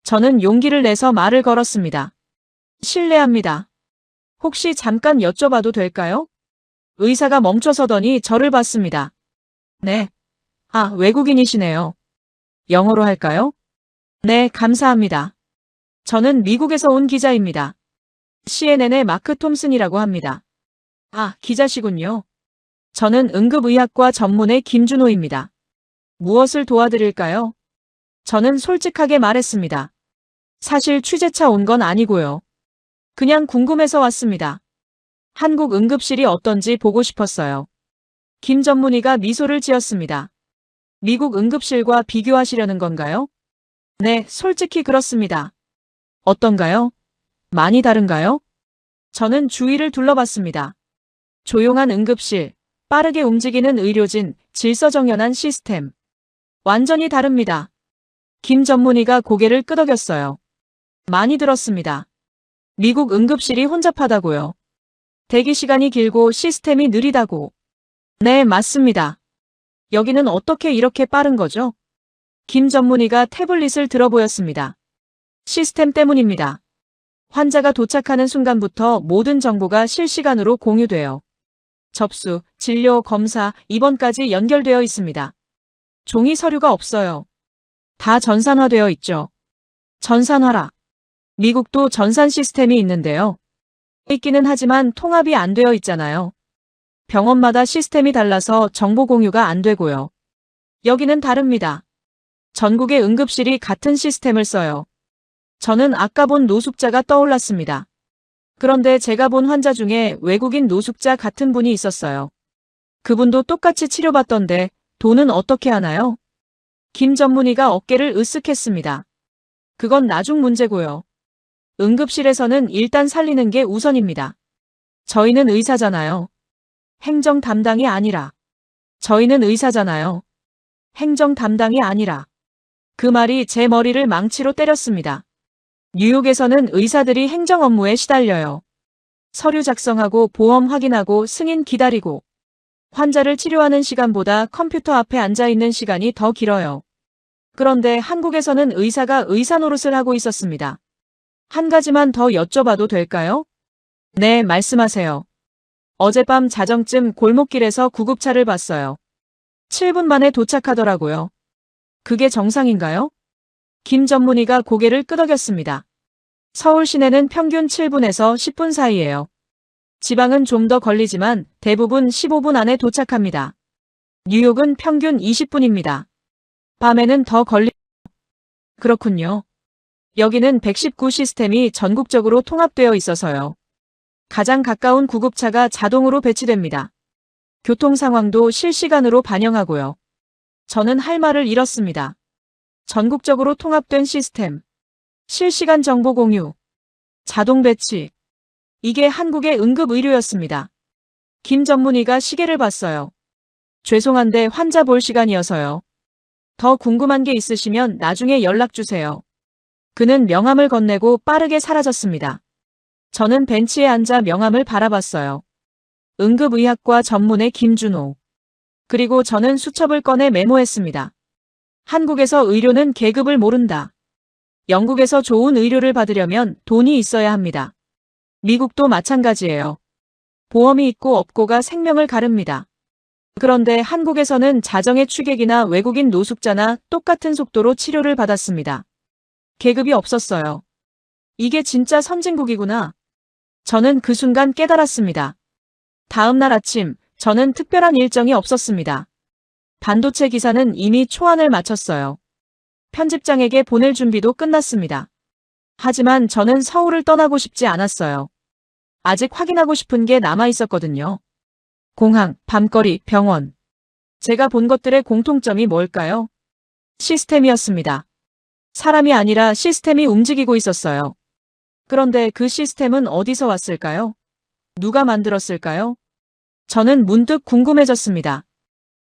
Speaker 4: 저는 용기를 내서 말을 걸었습니다. 실례합니다. 혹시 잠깐 여쭤봐도 될까요? 의사가 멈춰서더니 저를 봤습니다. 네. 아, 외국인이시네요. 영어로 할까요? 네, 감사합니다. 저는 미국에서 온 기자입니다. CNN의 마크 톰슨이라고 합니다. 아, 기자시군요. 저는 응급의학과 전문의 김준호입니다. 무엇을 도와드릴까요? 저는 솔직하게 말했습니다. 사실 취재차 온 건 아니고요. 그냥 궁금해서 왔습니다. 한국 응급실이 어떤지 보고 싶었어요. 김 전문의가 미소를 지었습니다. 미국 응급실과 비교하시려는 건가요? 네, 솔직히 그렇습니다. 어떤가요? 많이 다른가요? 저는 주위를 둘러봤습니다. 조용한 응급실, 빠르게 움직이는 의료진, 질서정연한 시스템. 완전히 다릅니다. 김 전문의가 고개를 끄덕였어요. 많이 들었습니다. 미국 응급실이 혼잡하다고요. 대기 시간이 길고 시스템이 느리다고. 네, 맞습니다. 여기는 어떻게 이렇게 빠른 거죠? 김 전문의가 태블릿을 들어 보였습니다. 시스템 때문입니다. 환자가 도착하는 순간부터 모든 정보가 실시간으로 공유돼요. 접수, 진료, 검사, 입원까지 연결되어 있습니다. 종이 서류가 없어요. 다 전산화되어 있죠. 전산화라. 미국도 전산 시스템이 있는데요. 있기는 하지만 통합이 안 되어 있잖아요. 병원마다 시스템이 달라서 정보 공유가 안 되고요. 여기는 다릅니다. 전국의 응급실이 같은 시스템을 써요. 저는 아까 본 노숙자가 떠올랐습니다. 그런데 제가 본 환자 중에 외국인 노숙자 같은 분이 있었어요. 그분도 똑같이 치료받던데 돈은 어떻게 하나요? 김 전문의가 어깨를 으쓱했습니다. 그건 나중 문제고요. 응급실에서는 일단 살리는 게 우선입니다. 저희는 의사잖아요. 행정 담당이 아니라. 저희는 의사잖아요. 행정 담당이 아니라. 그 말이 제 머리를 망치로 때렸습니다. 뉴욕에서는 의사들이 행정 업무에 시달려요. 서류 작성하고 보험 확인하고 승인 기다리고. 환자를 치료하는 시간보다 컴퓨터 앞에 앉아 있는 시간이 더 길어요. 그런데 한국에서는 의사가 의사 노릇을 하고 있었습니다. 한 가지만 더 여쭤봐도 될까요? 네, 말씀하세요. 어젯밤 자정쯤 골목길에서 구급차를 봤어요. 7분 만에 도착하더라고요. 그게 정상인가요? 김 전문의가 고개를 끄덕였습니다. 서울 시내는 평균 7분에서 10분 사이예요. 지방은 좀 더 걸리지만 대부분 15분 안에 도착합니다. 뉴욕은 평균 20분입니다. 밤에는 더 그렇군요. 여기는 119 시스템이 전국적으로 통합되어 있어서요. 가장 가까운 구급차가 자동으로 배치됩니다. 교통 상황도 실시간으로 반영하고요. 저는 할 말을 잃었습니다. 전국적으로 통합된 시스템. 실시간 정보 공유, 자동 배치. 이게 한국의 응급의료였습니다. 김 전문의가 시계를 봤어요. 죄송한데 환자 볼 시간이어서요. 더 궁금한 게 있으시면 나중에 연락 주세요. 그는 명함을 건네고 빠르게 사라졌습니다. 저는 벤치에 앉아 명함을 바라봤어요. 응급의학과 전문의 김준호. 그리고 저는 수첩을 꺼내 메모했습니다. 한국에서 의료는 계급을 모른다. 영국에서 좋은 의료를 받으려면 돈이 있어야 합니다. 미국도 마찬가지예요. 보험이 있고 없고가 생명을 가릅니다. 그런데 한국에서는 자정의 취객이나 외국인 노숙자나 똑같은 속도로 치료를 받았습니다. 계급이 없었어요. 이게 진짜 선진국이구나. 저는 그 순간 깨달았습니다. 다음 날 아침, 저는 특별한 일정이 없었습니다. 반도체 기사는 이미 초안을 마쳤어요. 편집장에게 보낼 준비도 끝났습니다. 하지만 저는 서울을 떠나고 싶지 않았어요. 아직 확인하고 싶은 게 남아 있었거든요. 공항, 밤거리, 병원. 제가 본 것들의 공통점이 뭘까요? 시스템이었습니다. 사람이 아니라 시스템이 움직이고 있었어요. 그런데 그 시스템은 어디서 왔을까요? 누가 만들었을까요? 저는 문득 궁금해졌습니다.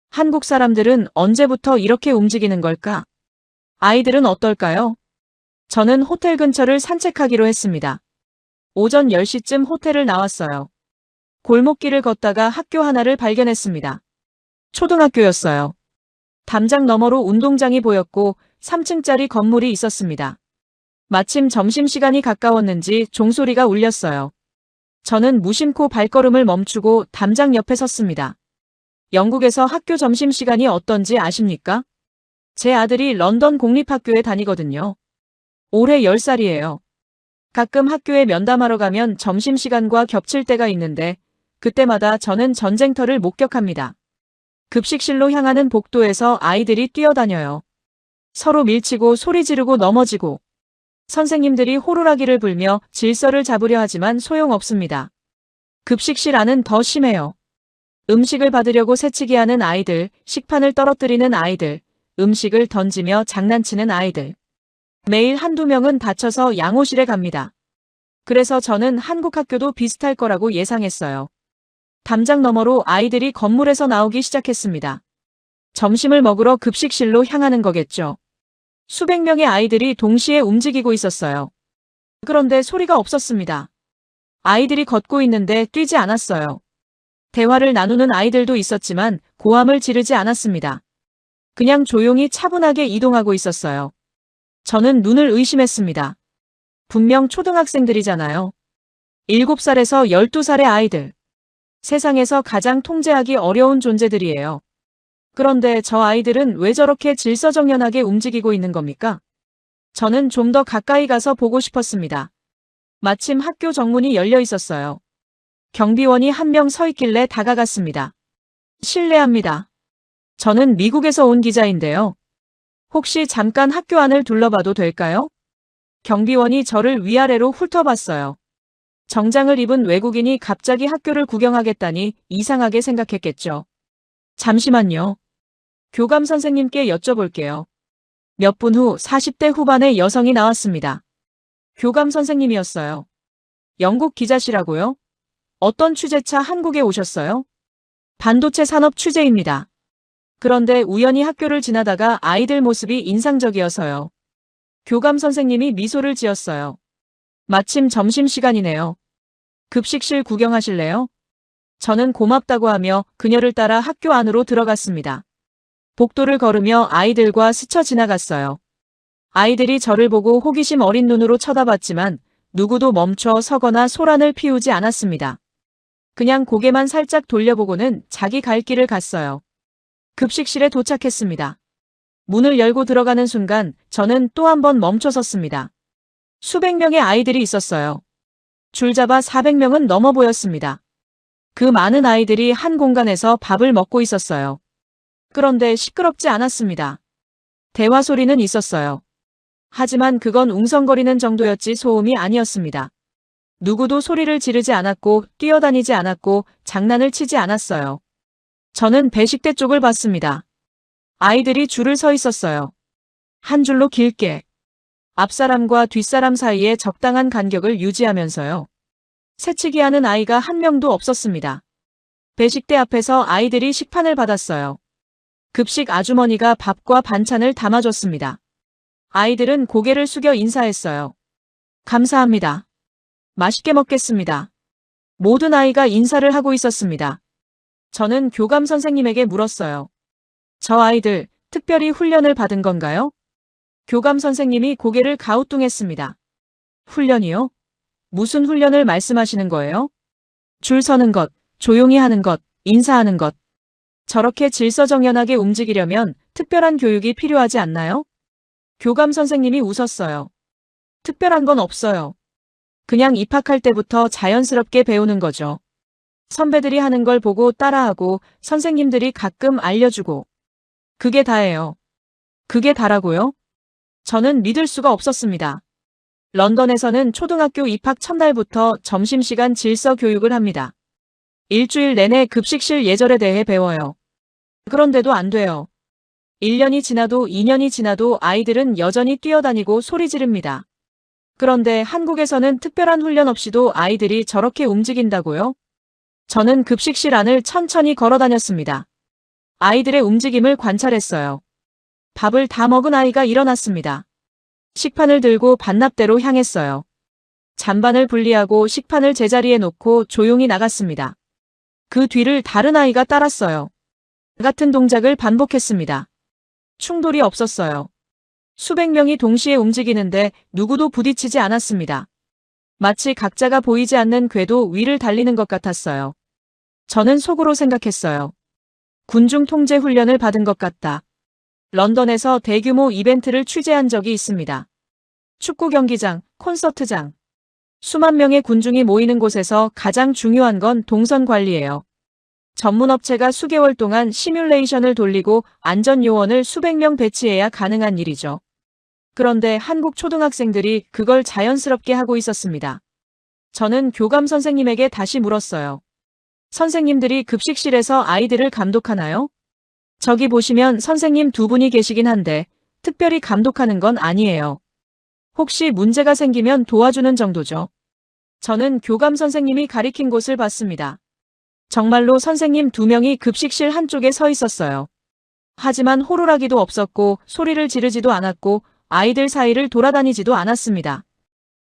Speaker 4: 한국 사람들은 언제부터 이렇게 움직이는 걸까? 아이들은 어떨까요? 저는 호텔 근처를 산책하기로 했습니다. 오전 10시쯤 호텔을 나왔어요. 골목길을 걷다가 학교 하나를 발견했습니다. 초등학교였어요. 담장 너머로 운동장이 보였고 3층짜리 건물이 있었습니다. 마침 점심시간이 가까웠는지 종소리가 울렸어요. 저는 무심코 발걸음을 멈추고 담장 옆에 섰습니다. 영국에서 학교 점심시간이 어떤지 아십니까? 제 아들이 런던 공립학교에 다니거든요. 올해 10살이에요. 가끔 학교에 면담하러 가면 점심시간과 겹칠 때가 있는데 그때마다 저는 전쟁터를 목격합니다. 급식실로 향하는 복도에서 아이들이 뛰어다녀요. 서로 밀치고 소리 지르고 넘어지고 선생님들이 호루라기를 불며 질서를 잡으려 하지만 소용없습니다. 급식실 안은 더 심해요. 음식을 받으려고 새치기 하는 아이들, 식판을 떨어뜨리는 아이들, 음식을 던지며 장난치는 아이들. 매일 한두 명은 다쳐서 양호실에 갑니다. 그래서 저는 한국 학교도 비슷할 거라고 예상했어요. 담장 너머로 아이들이 건물에서 나오기 시작했습니다. 점심을 먹으러 급식실로 향하는 거겠죠. 수백 명의 아이들이 동시에 움직이고 있었어요. 그런데 소리가 없었습니다. 아이들이 걷고 있는데 뛰지 않았어요. 대화를 나누는 아이들도 있었지만 고함을 지르지 않았습니다. 그냥 조용히 차분하게 이동하고 있었어요. 저는 눈을 의심했습니다. 분명 초등학생들이잖아요. 7살에서 12살의 아이들. 세상에서 가장 통제하기 어려운 존재들이에요. 그런데 저 아이들은 왜 저렇게 질서정연하게 움직이고 있는 겁니까? 저는 좀 더 가까이 가서 보고 싶었습니다. 마침 학교 정문이 열려 있었어요. 경비원이 한 명 서 있길래 다가갔습니다. 실례합니다. 저는 미국에서 온 기자인데요. 혹시 잠깐 학교 안을 둘러봐도 될까요? 경비원이 저를 위아래로 훑어봤어요. 정장을 입은 외국인이 갑자기 학교를 구경하겠다니 이상하게 생각했겠죠. 잠시만요. 교감 선생님께 여쭤볼게요. 몇 분 후 40대 후반의 여성이 나왔습니다. 교감 선생님이었어요. 영국 기자시라고요? 어떤 취재차 한국에 오셨어요? 반도체 산업 취재입니다. 그런데 우연히 학교를 지나다가 아이들 모습이 인상적이어서요. 교감 선생님이 미소를 지었어요. 마침 점심시간이네요. 급식실 구경하실래요? 저는 고맙다고 하며 그녀를 따라 학교 안으로 들어갔습니다. 복도를 걸으며 아이들과 스쳐 지나갔어요. 아이들이 저를 보고 호기심 어린 눈으로 쳐다봤지만 누구도 멈춰 서거나 소란을 피우지 않았습니다. 그냥 고개만 살짝 돌려보고는 자기 갈 길을 갔어요. 급식실에 도착했습니다. 문을 열고 들어가는 순간 저는 또 한 번 멈춰섰습니다. 수백 명의 아이들이 있었어요. 줄잡아 400명은 넘어 보였습니다. 그 많은 아이들이 한 공간에서 밥을 먹고 있었어요. 그런데 시끄럽지 않았습니다. 대화 소리는 있었어요. 하지만 그건 웅성거리는 정도였지 소음이 아니었습니다. 누구도 소리를 지르지 않았고 뛰어다니지 않았고 장난을 치지 않았어요. 저는 배식대 쪽을 봤습니다. 아이들이 줄을 서 있었어요. 한 줄로 길게. 앞사람과 뒷사람 사이에 적당한 간격을 유지하면서요. 새치기하는 아이가 한 명도 없었습니다. 배식대 앞에서 아이들이 식판을 받았어요. 급식 아주머니가 밥과 반찬을 담아줬습니다. 아이들은 고개를 숙여 인사했어요. 감사합니다. 맛있게 먹겠습니다. 모든 아이가 인사를 하고 있었습니다. 저는 교감 선생님에게 물었어요. 저 아이들 특별히 훈련을 받은 건가요? 교감 선생님이 고개를 가우뚱했습니다. 훈련이요? 무슨 훈련을 말씀하시는 거예요? 줄 서는 것, 조용히 하는 것, 인사하는 것. 저렇게 질서정연하게 움직이려면 특별한 교육이 필요하지 않나요? 교감 선생님이 웃었어요. 특별한 건 없어요. 그냥 입학할 때부터 자연스럽게 배우는 거죠. 선배들이 하는 걸 보고 따라하고 선생님들이 가끔 알려주고. 그게 다예요. 그게 다라고요? 저는 믿을 수가 없었습니다. 런던에서는 초등학교 입학 첫날부터 점심시간 질서 교육을 합니다. 일주일 내내 급식실 예절에 대해 배워요. 그런데도 안 돼요. 1년이 지나도 2년이 지나도 아이들은 여전히 뛰어다니고 소리 지릅니다. 그런데 한국에서는 특별한 훈련 없이도 아이들이 저렇게 움직인다고요? 저는 급식실 안을 천천히 걸어 다녔습니다. 아이들의 움직임을 관찰했어요. 밥을 다 먹은 아이가 일어났습니다. 식판을 들고 반납대로 향했어요. 잔반을 분리하고 식판을 제자리에 놓고 조용히 나갔습니다. 그 뒤를 다른 아이가 따랐어요. 같은 동작을 반복했습니다. 충돌이 없었어요. 수백 명이 동시에 움직이는데 누구도 부딪히지 않았습니다. 마치 각자가 보이지 않는 궤도 위를 달리는 것 같았어요. 저는 속으로 생각했어요. 군중 통제 훈련을 받은 것 같다. 런던에서 대규모 이벤트를 취재한 적이 있습니다. 축구 경기장, 콘서트장. 수만 명의 군중이 모이는 곳에서 가장 중요한 건 동선 관리예요. 전문 업체가 수개월 동안 시뮬레이션을 돌리고 안전 요원을 수백 명 배치해야 가능한 일이죠. 그런데 한국 초등학생들이 그걸 자연스럽게 하고 있었습니다. 저는 교감 선생님에게 다시 물었어요. 선생님들이 급식실에서 아이들을 감독하나요? 저기 보시면 선생님 두 분이 계시긴 한데 특별히 감독하는 건 아니에요. 혹시 문제가 생기면 도와주는 정도죠. 저는 교감 선생님이 가리킨 곳을 봤습니다. 정말로 선생님 두 명이 급식실 한쪽에 서 있었어요. 하지만 호루라기도 없었고 소리를 지르지도 않았고 아이들 사이를 돌아다니지도 않았습니다.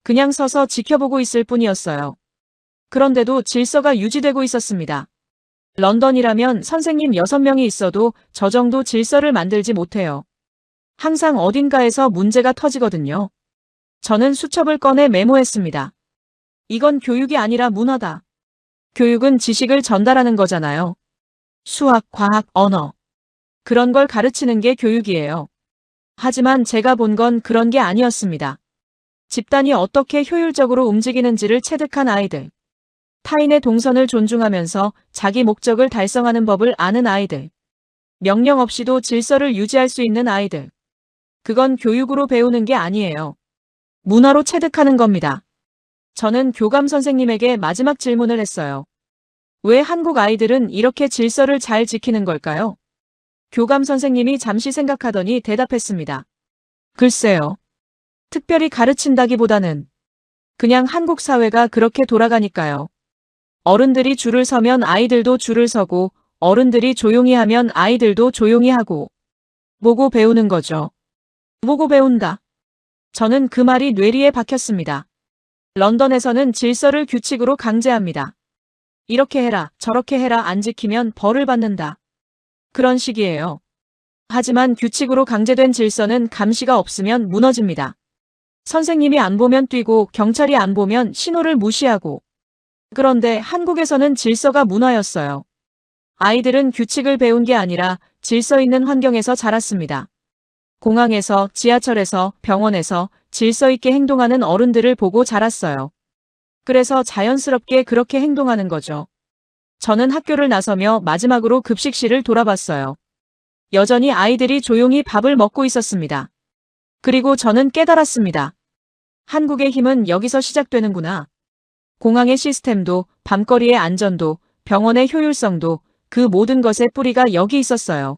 Speaker 4: 그냥 서서 지켜보고 있을 뿐이었어요. 그런데도 질서가 유지되고 있었습니다. 런던이라면 선생님 6명이 있어도 저 정도 질서를 만들지 못해요. 항상 어딘가에서 문제가 터지거든요. 저는 수첩을 꺼내 메모했습니다. 이건 교육이 아니라 문화다. 교육은 지식을 전달하는 거잖아요. 수학, 과학, 언어. 그런 걸 가르치는 게 교육이에요. 하지만 제가 본 건 그런 게 아니었습니다. 집단이 어떻게 효율적으로 움직이는지를 체득한 아이들. 타인의 동선을 존중하면서 자기 목적을 달성하는 법을 아는 아이들. 명령 없이도 질서를 유지할 수 있는 아이들. 그건 교육으로 배우는 게 아니에요. 문화로 체득하는 겁니다. 저는 교감 선생님에게 마지막 질문을 했어요. 왜 한국 아이들은 이렇게 질서를 잘 지키는 걸까요? 교감 선생님이 잠시 생각하더니 대답했습니다. 글쎄요. 특별히 가르친다기보다는 그냥 한국 사회가 그렇게 돌아가니까요. 어른들이 줄을 서면 아이들도 줄을 서고 어른들이 조용히 하면 아이들도 조용히 하고 보고 배우는 거죠. 보고 배운다. 저는 그 말이 뇌리에 박혔습니다. 런던에서는 질서를 규칙으로 강제합니다. 이렇게 해라, 저렇게 해라 안 지키면 벌을 받는다. 그런 식이에요. 하지만 규칙으로 강제된 질서는 감시가 없으면 무너집니다. 선생님이 안 보면 뛰고 경찰이 안 보면 신호를 무시하고. 그런데 한국에서는 질서가 문화였어요. 아이들은 규칙을 배운 게 아니라 질서 있는 환경에서 자랐습니다. 공항에서, 지하철에서, 병원에서 질서 있게 행동하는 어른들을 보고 자랐어요. 그래서 자연스럽게 그렇게 행동하는 거죠. 저는 학교를 나서며 마지막으로 급식실을 돌아봤어요. 여전히 아이들이 조용히 밥을 먹고 있었습니다. 그리고 저는 깨달았습니다. 한국의 힘은 여기서 시작되는구나. 공항의 시스템도, 밤거리의 안전도, 병원의 효율성도 그 모든 것의 뿌리가 여기 있었어요.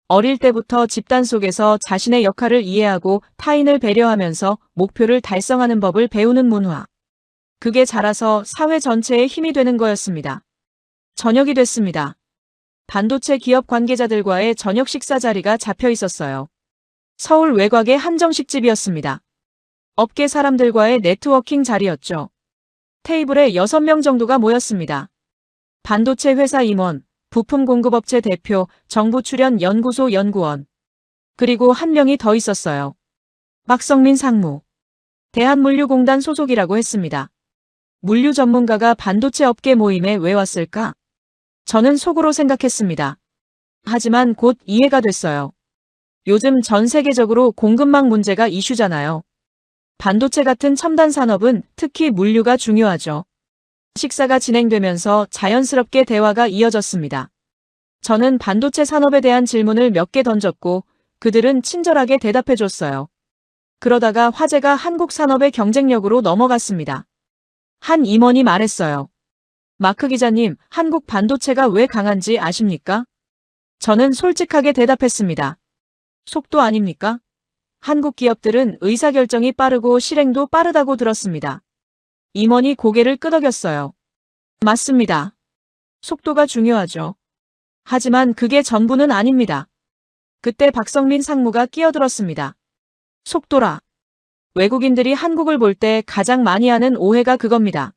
Speaker 4: 어릴 때부터 집단 속에서 자신의 역할을 이해하고 타인을 배려하면서 목표를 달성하는 법을 배우는 문화. 그게 자라서 사회 전체에 힘이 되는 거였습니다. 저녁이 됐습니다. 반도체 기업 관계자들과의 저녁 식사 자리가 잡혀 있었어요. 서울 외곽의 한정식집이었습니다. 업계 사람들과의 네트워킹 자리였죠. 테이블에 6명 정도가 모였습니다. 반도체 회사 임원, 부품 공급업체 대표, 정부 출연 연구소 연구원. 그리고 한 명이 더 있었어요. 박성민 상무. 대한물류공단 소속이라고 했습니다. 물류 전문가가 반도체 업계 모임에 왜 왔을까? 저는 속으로 생각했습니다. 하지만 곧 이해가 됐어요. 요즘 전 세계적으로 공급망 문제가 이슈잖아요. 반도체 같은 첨단 산업은 특히 물류가 중요하죠. 식사가 진행되면서 자연스럽게 대화가 이어졌습니다. 저는 반도체 산업에 대한 질문을 몇 개 던졌고 그들은 친절하게 대답해줬어요. 그러다가 화제가 한국 산업의 경쟁력으로 넘어갔습니다. 한 임원이 말했어요. 마크 기자님, 한국 반도체가 왜 강한지 아십니까? 저는 솔직하게 대답했습니다. 속도 아닙니까? 한국 기업들은 의사결정이 빠르고 실행도 빠르다고 들었습니다. 임원이 고개를 끄덕였어요. 맞습니다. 속도가 중요하죠. 하지만 그게 전부는 아닙니다. 그때 박성민 상무가 끼어들었습니다. 속도라. 외국인들이 한국을 볼 때 가장 많이 하는 오해가 그겁니다.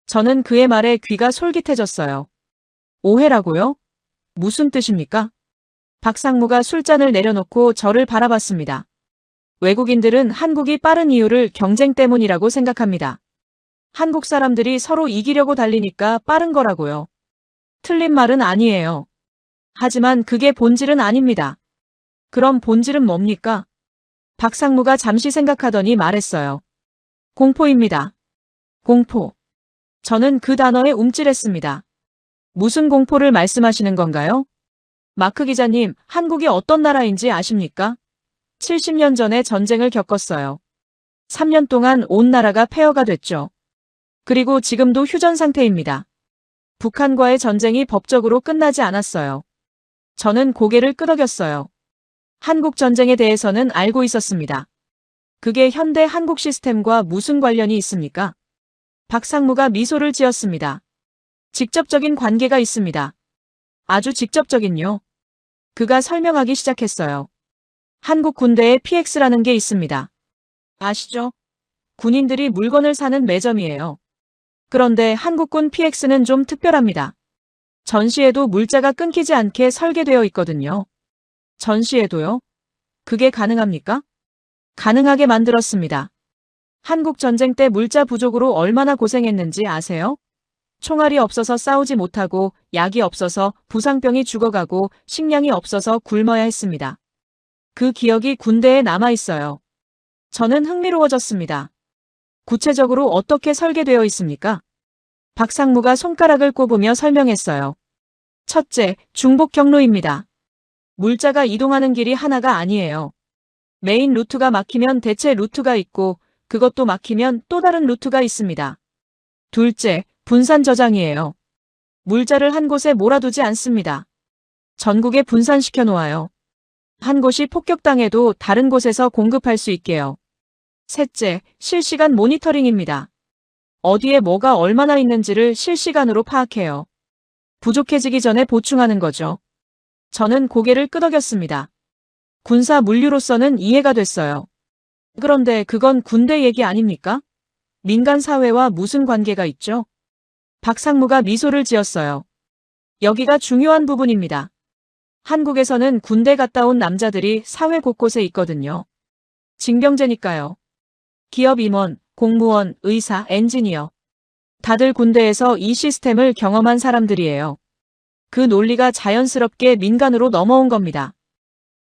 Speaker 4: 저는 그의 말에 귀가 솔깃해졌어요. 오해라고요? 무슨 뜻입니까? 박 상무가 술잔을 내려놓고 저를 바라봤습니다. 외국인들은 한국이 빠른 이유를 경쟁 때문이라고 생각합니다. 한국 사람들이 서로 이기려고 달리니까 빠른 거라고요. 틀린 말은 아니에요. 하지만 그게 본질은 아닙니다. 그럼 본질은 뭡니까? 박 상무가 잠시 생각하더니 말했어요. 공포입니다. 공포. 저는 그 단어에 움찔했습니다. 무슨 공포를 말씀하시는 건가요? 마크 기자님, 한국이 어떤 나라인지 아십니까? 70년 전에 전쟁을 겪었어요. 3년 동안 온 나라가 폐허가 됐죠. 그리고 지금도 휴전 상태입니다. 북한과의 전쟁이 법적으로 끝나지 않았어요. 저는 고개를 끄덕였어요. 한국 전쟁에 대해서는 알고 있었습니다. 그게 현대 한국 시스템과 무슨 관련이 있습니까? 박 상무가 미소를 지었습니다. 직접적인 관계가 있습니다. 아주 직접적인요. 그가 설명하기 시작했어요. 한국 군대에 PX라는 게 있습니다. 아시죠? 군인들이 물건을 사는 매점이에요. 그런데 한국군 PX는 좀 특별합니다. 전시에도 물자가 끊기지 않게 설계되어 있거든요. 전시에도요? 그게 가능합니까? 가능하게 만들었습니다. 한국 전쟁 때 물자 부족으로 얼마나 고생했는지 아세요? 총알이 없어서 싸우지 못하고 약이 없어서 부상병이 죽어가고 식량이 없어서 굶어야 했습니다. 그 기억이 군대에 남아있어요. 저는 흥미로워졌습니다. 구체적으로 어떻게 설계되어 있습니까? 박 상무가 손가락을 꼽으며 설명했어요. 첫째, 중복 경로입니다. 물자가 이동하는 길이 하나가 아니에요. 메인 루트가 막히면 대체 루트가 있고 그것도 막히면 또 다른 루트가 있습니다. 둘째, 분산 저장이에요. 물자를 한 곳에 몰아두지 않습니다. 전국에 분산시켜 놓아요. 한 곳이 폭격당해도 다른 곳에서 공급할 수 있게요. 셋째, 실시간 모니터링입니다. 어디에 뭐가 얼마나 있는지를 실시간으로 파악해요. 부족해지기 전에 보충하는 거죠. 저는 고개를 끄덕였습니다. 군사 물류로서는 이해가 됐어요. 그런데 그건 군대 얘기 아닙니까? 민간 사회와 무슨 관계가 있죠? 박 상무가 미소를 지었어요. 여기가 중요한 부분입니다. 한국에서는 군대 갔다 온 남자들이 사회 곳곳에 있거든요. 징병제니까요. 기업 임원, 공무원, 의사, 엔지니어. 다들 군대에서 이 시스템을 경험한 사람들이에요. 그 논리가 자연스럽게 민간으로 넘어온 겁니다.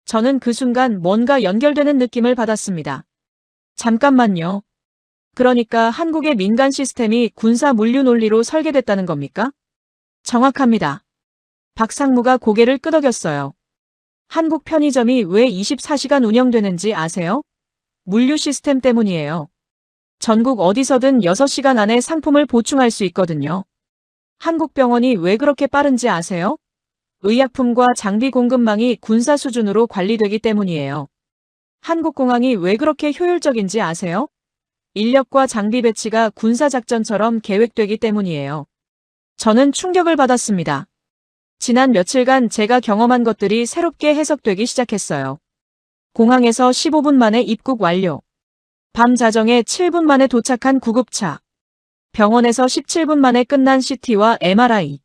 Speaker 4: 저는 그 순간 뭔가 연결되는 느낌을 받았습니다. 잠깐만요. 그러니까 한국의 민간 시스템이 군사 물류 논리로 설계됐다는 겁니까? 정확합니다. 박 상무가 고개를 끄덕였어요. 한국 편의점이 왜 24시간 운영되는지 아세요? 물류 시스템 때문이에요. 전국 어디서든 6시간 안에 상품을 보충할 수 있거든요. 한국 병원이 왜 그렇게 빠른지 아세요? 의약품과 장비 공급망이 군사 수준으로 관리되기 때문이에요. 한국공항이 왜 그렇게 효율적인지 아세요? 인력과 장비 배치가 군사작전처럼 계획되기 때문이에요. 저는 충격을 받았습니다. 지난 며칠간 제가 경험한 것들이 새롭게 해석되기 시작했어요. 공항에서 15분 만에 입국 완료. 밤 자정에 7분 만에 도착한 구급차. 병원에서 17분 만에 끝난 CT와 MRI.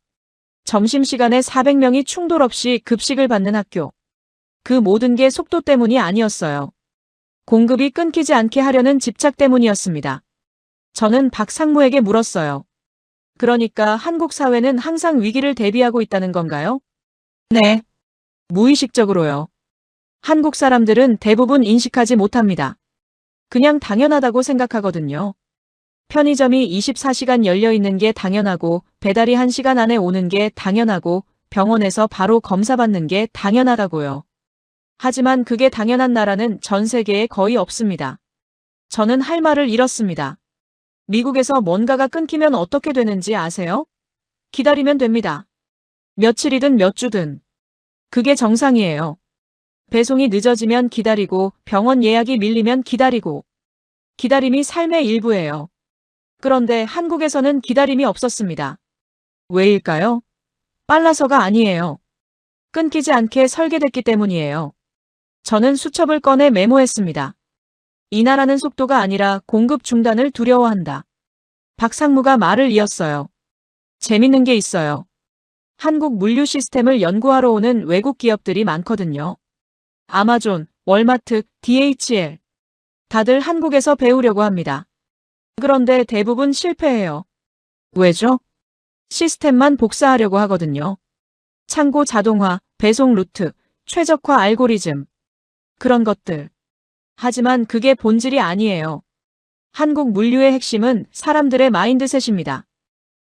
Speaker 4: 점심시간에 400명이 충돌 없이 급식을 받는 학교. 그 모든 게 속도 때문이 아니었어요. 공급이 끊기지 않게 하려는 집착 때문이었습니다. 저는 박상무에게 물었어요. 그러니까 한국 사회는 항상 위기를 대비하고 있다는 건가요? 네. 무의식적으로요. 한국 사람들은 대부분 인식하지 못합니다. 그냥 당연하다고 생각하거든요. 편의점이 24시간 열려 있는 게 당연하고, 배달이 1시간 안에 오는 게 당연하고, 병원에서 바로 검사받는 게 당연하다고요. 하지만 그게 당연한 나라는 전 세계에 거의 없습니다. 저는 할 말을 잃었습니다. 미국에서 뭔가가 끊기면 어떻게 되는지 아세요? 기다리면 됩니다. 며칠이든 몇 주든. 그게 정상이에요. 배송이 늦어지면 기다리고, 병원 예약이 밀리면 기다리고. 기다림이 삶의 일부예요. 그런데 한국에서는 기다림이 없었습니다. 왜일까요? 빨라서가 아니에요. 끊기지 않게 설계됐기 때문이에요. 저는 수첩을 꺼내 메모했습니다. 이 나라는 속도가 아니라 공급 중단을 두려워한다. 박상무가 말을 이었어요. 재밌는 게 있어요. 한국 물류 시스템을 연구하러 오는 외국 기업들이 많거든요. 아마존, 월마트, DHL. 다들 한국에서 배우려고 합니다. 그런데 대부분 실패해요. 왜죠? 시스템만 복사하려고 하거든요. 창고 자동화, 배송 루트, 최적화 알고리즘. 그런 것들. 하지만 그게 본질이 아니에요. 한국 물류의 핵심은 사람들의 마인드셋입니다.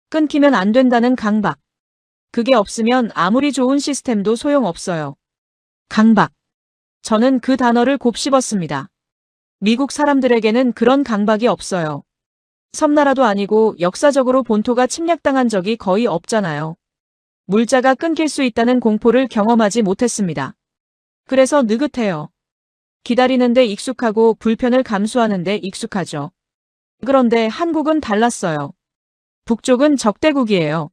Speaker 4: 끊기면 안 된다는 강박. 그게 없으면 아무리 좋은 시스템도 소용없어요. 강박. 저는 그 단어를 곱씹었습니다. 미국 사람들에게는 그런 강박이 없어요. 섬나라도 아니고 역사적으로 본토가 침략당한 적이 거의 없잖아요. 물자가 끊길 수 있다는 공포를 경험하지 못했습니다. 그래서 느긋해요. 기다리는데 익숙하고 불편을 감수하는데 익숙하죠. 그런데 한국은 달랐어요. 북쪽은 적대국이에요.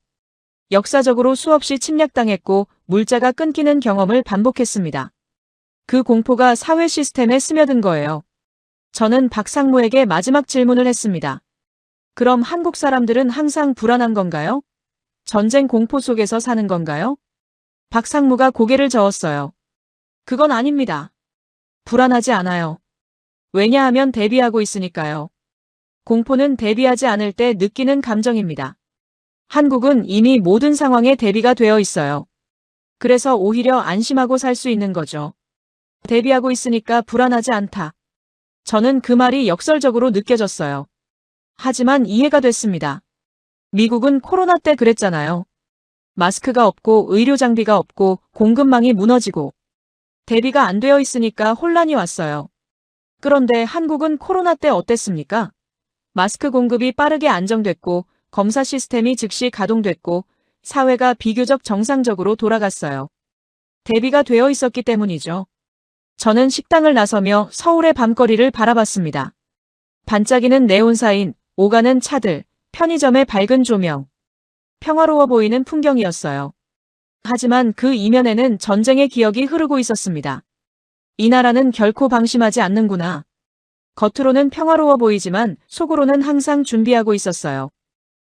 Speaker 4: 역사적으로 수없이 침략당했고 물자가 끊기는 경험을 반복했습니다. 그 공포가 사회 시스템에 스며든 거예요. 저는 박상무에게 마지막 질문을 했습니다. 그럼 한국 사람들은 항상 불안한 건가요? 전쟁 공포 속에서 사는 건가요? 박상무가 고개를 저었어요. 그건 아닙니다. 불안하지 않아요. 왜냐하면 대비하고 있으니까요. 공포는 대비하지 않을 때 느끼는 감정입니다. 한국은 이미 모든 상황에 대비가 되어 있어요. 그래서 오히려 안심하고 살 수 있는 거죠. 대비하고 있으니까 불안하지 않다. 저는 그 말이 역설적으로 느껴졌어요. 하지만 이해가 됐습니다. 미국은 코로나 때 그랬잖아요. 마스크가 없고 의료 장비가 없고 공급망이 무너지고 대비가 안 되어 있으니까 혼란이 왔어요. 그런데 한국은 코로나 때 어땠습니까? 마스크 공급이 빠르게 안정됐고 검사 시스템이 즉시 가동됐고 사회가 비교적 정상적으로 돌아갔어요. 대비가 되어 있었기 때문이죠. 저는 식당을 나서며 서울의 밤거리를 바라봤습니다. 반짝이는 네온사인, 오가는 차들, 편의점의 밝은 조명. 평화로워 보이는 풍경이었어요. 하지만 그 이면에는 전쟁의 기억이 흐르고 있었습니다. 이 나라는 결코 방심하지 않는구나. 겉으로는 평화로워 보이지만 속으로는 항상 준비하고 있었어요.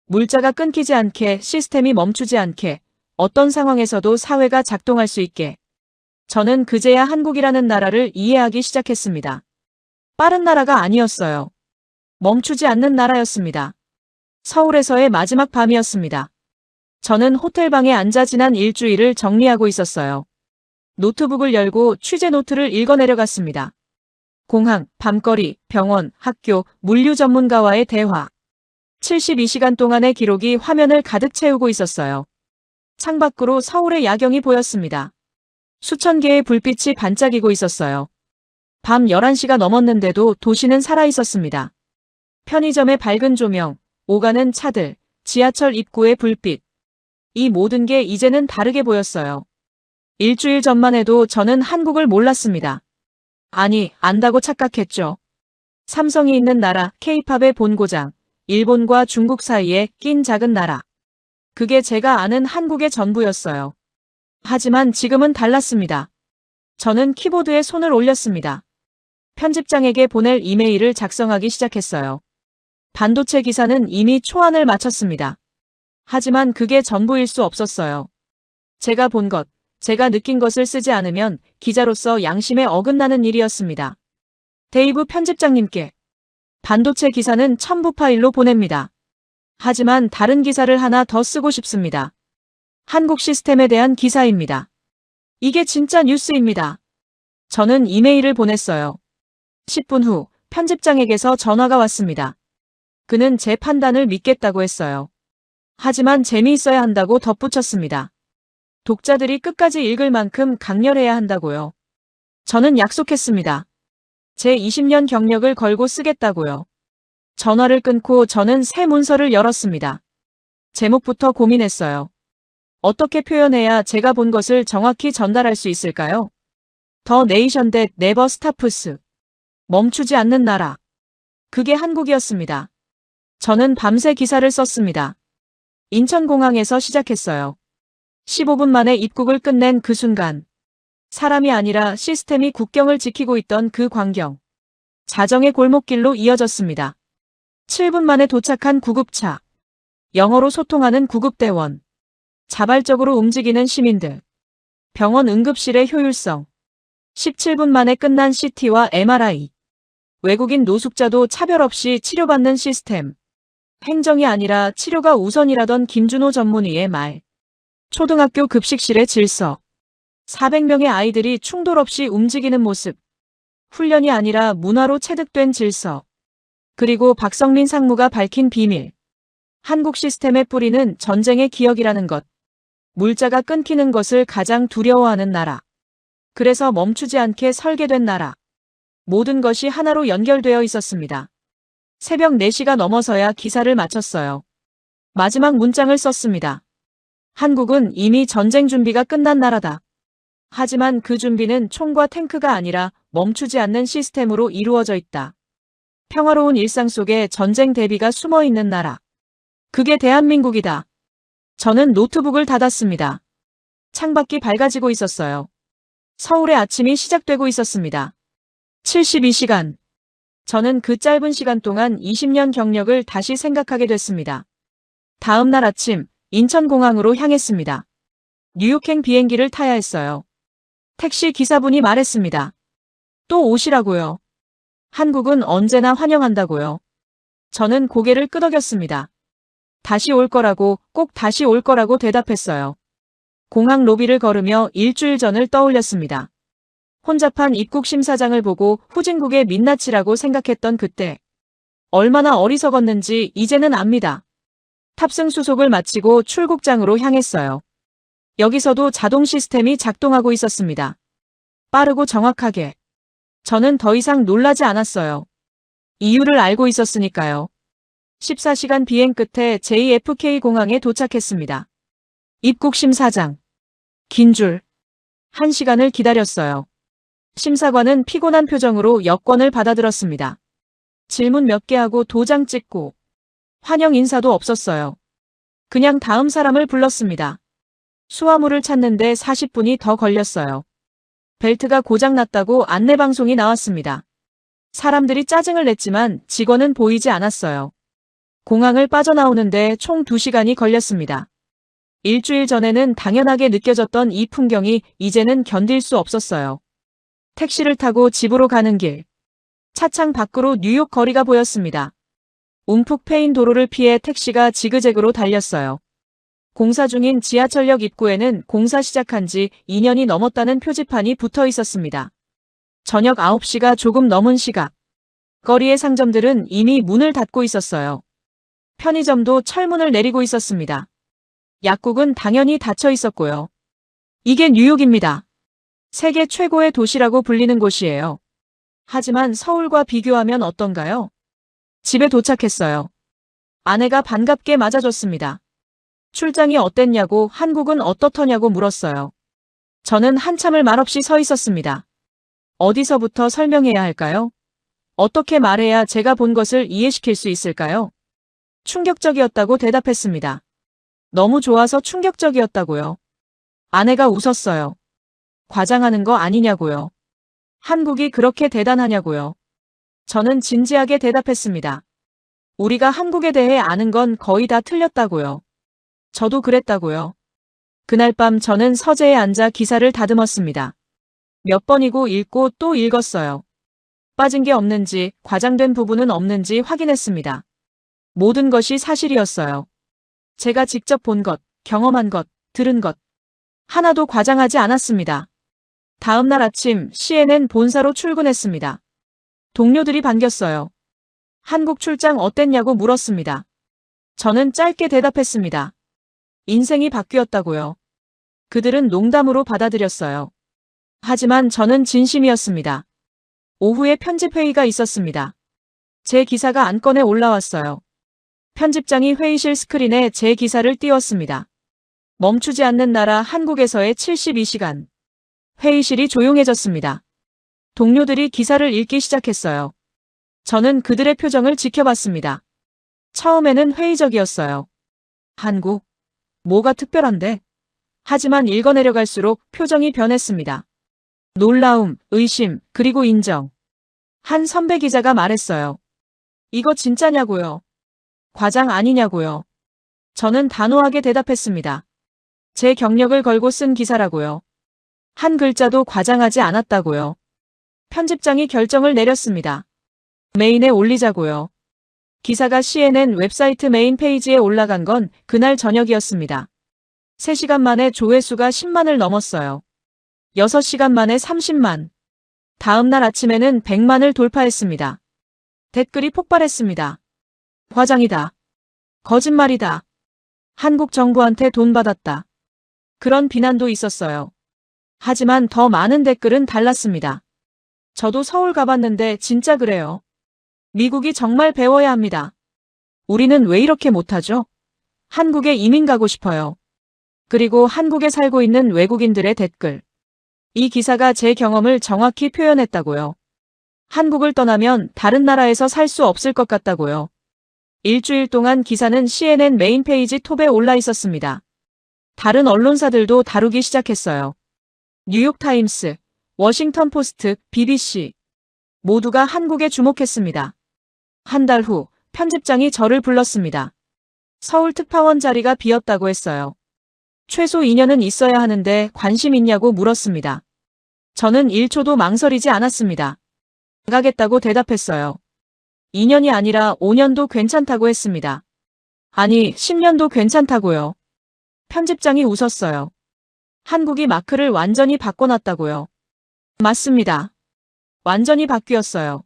Speaker 4: 물자가 끊기지 않게, 시스템이 멈추지 않게, 어떤 상황에서도 사회가 작동할 수 있게. 저는 그제야 한국이라는 나라를 이해하기 시작했습니다. 빠른 나라가 아니었어요. 멈추지 않는 나라였습니다. 서울에서의 마지막 밤이었습니다. 저는 호텔방에 앉아 지난 일주일을 정리하고 있었어요. 노트북을 열고 취재 노트를 읽어내려갔습니다. 공항, 밤거리, 병원, 학교, 물류 전문가와의 대화. 72시간 동안의 기록이 화면을 가득 채우고 있었어요. 창밖으로 서울의 야경이 보였습니다. 수천 개의 불빛이 반짝이고 있었어요. 밤 11시가 넘었는데도 도시는 살아있었습니다. 편의점의 밝은 조명, 오가는 차들, 지하철 입구의 불빛. 이 모든 게 이제는 다르게 보였어요. 일주일 전만 해도 저는 한국을 몰랐습니다. 아니, 안다고 착각했죠. 삼성이 있는 나라, K-팝의 본고장, 일본과 중국 사이에 낀 작은 나라. 그게 제가 아는 한국의 전부였어요. 하지만 지금은 달랐습니다. 저는 키보드에 손을 올렸습니다. 편집장에게 보낼 이메일을 작성하기 시작했어요. 반도체 기사는 이미 초안을 마쳤습니다. 하지만 그게 전부일 수 없었어요. 제가 본 것, 제가 느낀 것을 쓰지 않으면 기자로서 양심에 어긋나는 일이었습니다. 데이브 편집장님께 반도체 기사는 첨부 파일로 보냅니다. 하지만 다른 기사를 하나 더 쓰고 싶습니다. 한국 시스템에 대한 기사입니다. 이게 진짜 뉴스입니다. 저는 이메일을 보냈어요. 10분 후 편집장에게서 전화가 왔습니다. 그는 제 판단을 믿겠다고 했어요. 하지만 재미있어야 한다고 덧붙였습니다. 독자들이 끝까지 읽을 만큼 강렬해야 한다고요. 저는 약속했습니다. 제 20년 경력을 걸고 쓰겠다고요. 전화를 끊고 저는 새 문서를 열었습니다. 제목부터 고민했어요. 어떻게 표현해야 제가 본 것을 정확히 전달할 수 있을까요? 더 네이션 댓 네버 스타프스. 멈추지 않는 나라. 그게 한국이었습니다. 저는 밤새 기사를 썼습니다. 인천공항에서 시작했어요. 15분 만에 입국을 끝낸 그 순간. 사람이 아니라 시스템이 국경을 지키고 있던 그 광경. 자정의 골목길로 이어졌습니다. 7분 만에 도착한 구급차. 영어로 소통하는 구급대원. 자발적으로 움직이는 시민들. 병원 응급실의 효율성. 17분 만에 끝난 CT와 MRI. 외국인 노숙자도 차별 없이 치료받는 시스템. 행정이 아니라 치료가 우선이라던 김준호 전문의의 말. 초등학교 급식실의 질서. 400명의 아이들이 충돌 없이 움직이는 모습. 훈련이 아니라 문화로 체득된 질서. 그리고 박성민 상무가 밝힌 비밀. 한국 시스템의 뿌리는 전쟁의 기억이라는 것. 물자가 끊기는 것을 가장 두려워하는 나라. 그래서 멈추지 않게 설계된 나라. 모든 것이 하나로 연결되어 있었습니다. 새벽 4시가 넘어서야 기사를 마쳤어요. 마지막 문장을 썼습니다. 한국은 이미 전쟁 준비가 끝난 나라다. 하지만 그 준비는 총과 탱크가 아니라 멈추지 않는 시스템으로 이루어져 있다. 평화로운 일상 속에 전쟁 대비가 숨어 있는 나라. 그게 대한민국이다. 저는 노트북을 닫았습니다. 창밖이 밝아지고 있었어요. 서울의 아침이 시작되고 있었습니다. 72시간. 저는 그 짧은 시간 동안 20년 경력을 다시 생각하게 됐습니다. 다음 날 아침 인천공항으로 향했습니다. 뉴욕행 비행기를 타야 했어요. 택시 기사분이 말했습니다. 또 오시라고요. 한국은 언제나 환영한다고요. 저는 고개를 끄덕였습니다. 다시 올 거라고, 꼭 다시 올 거라고 대답했어요. 공항 로비를 걸으며 일주일 전을 떠올렸습니다. 혼잡한 입국 심사장을 보고 후진국의 민낯이라고 생각했던 그때. 얼마나 어리석었는지 이제는 압니다. 탑승 수속을 마치고 출국장으로 향했어요. 여기서도 자동 시스템이 작동하고 있었습니다. 빠르고 정확하게. 저는 더 이상 놀라지 않았어요. 이유를 알고 있었으니까요. 14시간 비행 끝에 JFK 공항에 도착했습니다. 입국 심사장. 긴 줄. 1시간을 기다렸어요. 심사관은 피곤한 표정으로 여권을 받아들었습니다. 질문 몇 개 하고 도장 찍고. 환영 인사도 없었어요. 그냥 다음 사람을 불렀습니다. 수화물을 찾는데 40분이 더 걸렸어요. 벨트가 고장났다고 안내방송이 나왔습니다. 사람들이 짜증을 냈지만 직원은 보이지 않았어요. 공항을 빠져나오는데 총 2시간이 걸렸습니다. 일주일 전에는 당연하게 느껴졌던 이 풍경이 이제는 견딜 수 없었어요. 택시를 타고 집으로 가는 길. 차창 밖으로 뉴욕 거리가 보였습니다. 움푹 패인 도로를 피해 택시가 지그재그로 달렸어요. 공사 중인 지하철역 입구에는 공사 시작한 지 2년이 넘었다는 표지판이 붙어 있었습니다. 저녁 9시가 조금 넘은 시각. 거리의 상점들은 이미 문을 닫고 있었어요. 편의점도 철문을 내리고 있었습니다. 약국은 당연히 닫혀 있었고요. 이게 뉴욕입니다. 세계 최고의 도시라고 불리는 곳이에요. 하지만 서울과 비교하면 어떤가요? 집에 도착했어요. 아내가 반갑게 맞아줬습니다. 출장이 어땠냐고 한국은 어떻더냐고 물었어요. 저는 한참을 말없이 서 있었습니다. 어디서부터 설명해야 할까요? 어떻게 말해야 제가 본 것을 이해시킬 수 있을까요? 충격적이었다고 대답했습니다. 너무 좋아서 충격적이었다고요. 아내가 웃었어요. 과장하는 거 아니냐고요. 한국이 그렇게 대단하냐고요. 저는 진지하게 대답했습니다. 우리가 한국에 대해 아는 건 거의 다 틀렸다고요. 저도 그랬다고요. 그날 밤 저는 서재에 앉아 기사를 다듬었습니다. 몇 번이고 읽고 또 읽었어요. 빠진 게 없는지, 과장된 부분은 없는지 확인했습니다. 모든 것이 사실이었어요. 제가 직접 본 것, 경험한 것, 들은 것. 하나도 과장하지 않았습니다. 다음 날 아침 CNN 본사로 출근했습니다. 동료들이 반겼어요. 한국 출장 어땠냐고 물었습니다. 저는 짧게 대답했습니다. 인생이 바뀌었다고요. 그들은 농담으로 받아들였어요. 하지만 저는 진심이었습니다. 오후에 편집회의가 있었습니다. 제 기사가 안건에 올라왔어요. 편집장이 회의실 스크린에 제 기사를 띄웠습니다. 멈추지 않는 나라 한국에서의 72시간. 회의실이 조용해졌습니다. 동료들이 기사를 읽기 시작했어요. 저는 그들의 표정을 지켜봤습니다. 처음에는 회의적이었어요. 한국? 뭐가 특별한데? 하지만 읽어내려갈수록 표정이 변했습니다. 놀라움, 의심, 그리고 인정. 한 선배 기자가 말했어요. 이거 진짜냐고요? 과장 아니냐고요? 저는 단호하게 대답했습니다. 제 경력을 걸고 쓴 기사라고요. 한 글자도 과장하지 않았다고요. 편집장이 결정을 내렸습니다. 메인에 올리자고요. 기사가 CNN 웹사이트 메인 페이지에 올라간 건 그날 저녁이었습니다. 3시간 만에 조회수가 10만을 넘었어요. 6시간 만에 30만. 다음 날 아침에는 100만을 돌파했습니다. 댓글이 폭발했습니다. 과장이다. 거짓말이다. 한국 정부한테 돈 받았다. 그런 비난도 있었어요. 하지만 더 많은 댓글은 달랐습니다. 저도 서울 가봤는데 진짜 그래요. 미국이 정말 배워야 합니다. 우리는 왜 이렇게 못하죠? 한국에 이민 가고 싶어요. 그리고 한국에 살고 있는 외국인들의 댓글. 이 기사가 제 경험을 정확히 표현했다고요. 한국을 떠나면 다른 나라에서 살 수 없을 것 같다고요. 일주일 동안 기사는 CNN 메인 페이지 톱에 올라 있었습니다. 다른 언론사들도 다루기 시작했어요. 뉴욕타임스, 워싱턴 포스트, BBC. 모두가 한국에 주목했습니다. 한 달 후 편집장이 저를 불렀습니다. 서울 특파원 자리가 비었다고 했어요. 최소 2년은 있어야 하는데 관심 있냐고 물었습니다. 저는 1초도 망설이지 않았습니다. 가겠다고 대답했어요. 2년이 아니라 5년도 괜찮다고 했습니다. 아니, 10년도 괜찮다고요. 편집장이 웃었어요. 한국이 마크를 완전히 바꿔놨다고요. 맞습니다. 완전히 바뀌었어요.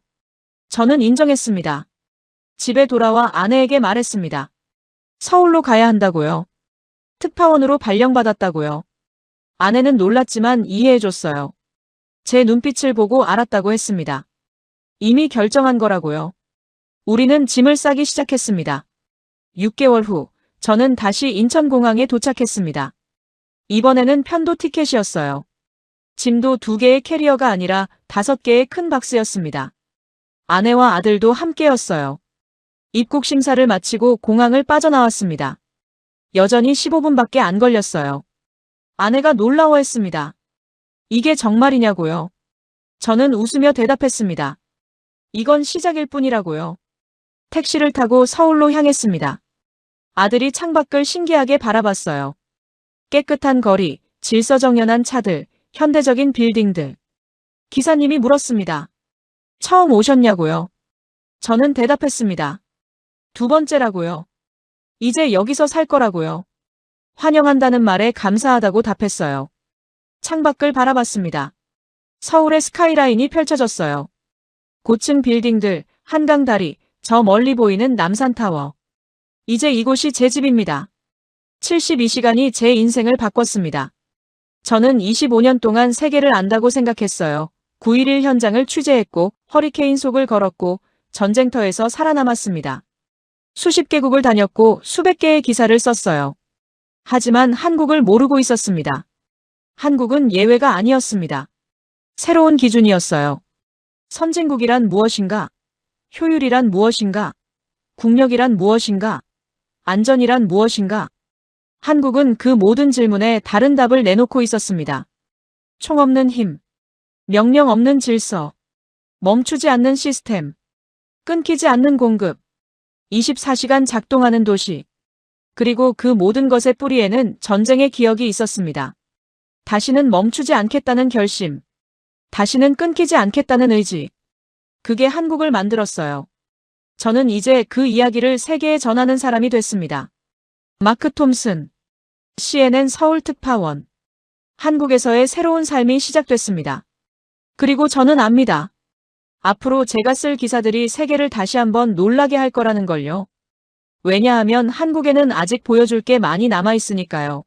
Speaker 4: 저는 인정했습니다. 집에 돌아와 아내에게 말했습니다. 서울로 가야 한다고요. 특파원으로 발령받았다고요. 아내는 놀랐지만 이해해줬어요. 제 눈빛을 보고 알았다고 했습니다. 이미 결정한 거라고요. 우리는 짐을 싸기 시작했습니다. 6개월 후 저는 다시 인천공항에 도착했습니다. 이번에는 편도 티켓이었어요. 짐도 2개의 캐리어가 아니라 5개의 큰 박스였습니다. 아내와 아들도 함께였어요. 입국 심사를 마치고 공항을 빠져나왔습니다. 여전히 15분밖에 안 걸렸어요. 아내가 놀라워했습니다. 이게 정말이냐고요? 저는 웃으며 대답했습니다. 이건 시작일 뿐이라고요. 택시를 타고 서울로 향했습니다. 아들이 창밖을 신기하게 바라봤어요. 깨끗한 거리, 질서정연한 차들, 현대적인 빌딩들. 기사님이 물었습니다. 처음 오셨냐고요? 저는 대답했습니다. 2번째라고요. 이제 여기서 살 거라고요. 환영한다는 말에 감사하다고 답했어요. 창밖을 바라봤습니다. 서울의 스카이라인이 펼쳐졌어요. 고층 빌딩들, 한강다리, 저 멀리 보이는 남산타워. 이제 이곳이 제 집입니다. 72시간이 제 인생을 바꿨습니다. 저는 25년 동안 세계를 안다고 생각했어요. 9.11 현장을 취재했고 허리케인 속을 걸었고 전쟁터에서 살아남았습니다. 수십 개국을 다녔고 수백 개의 기사를 썼어요. 하지만 한국을 모르고 있었습니다. 한국은 예외가 아니었습니다. 새로운 기준이었어요. 선진국이란 무엇인가? 효율이란 무엇인가? 국력이란 무엇인가? 안전이란 무엇인가? 한국은 그 모든 질문에 다른 답을 내놓고 있었습니다. 총 없는 힘, 명령 없는 질서, 멈추지 않는 시스템, 끊기지 않는 공급, 24시간 작동하는 도시, 그리고 그 모든 것의 뿌리에는 전쟁의 기억이 있었습니다. 다시는 멈추지 않겠다는 결심, 다시는 끊기지 않겠다는 의지. 그게 한국을 만들었어요. 저는 이제 그 이야기를 세계에 전하는 사람이 됐습니다. 마크 톰슨, CNN 서울 특파원. 한국에서의 새로운 삶이 시작됐습니다. 그리고 저는 압니다. 앞으로 제가 쓸 기사들이 세계를 다시 한번 놀라게 할 거라는 걸요. 왜냐하면 한국에는 아직 보여줄 게 많이 남아 있으니까요.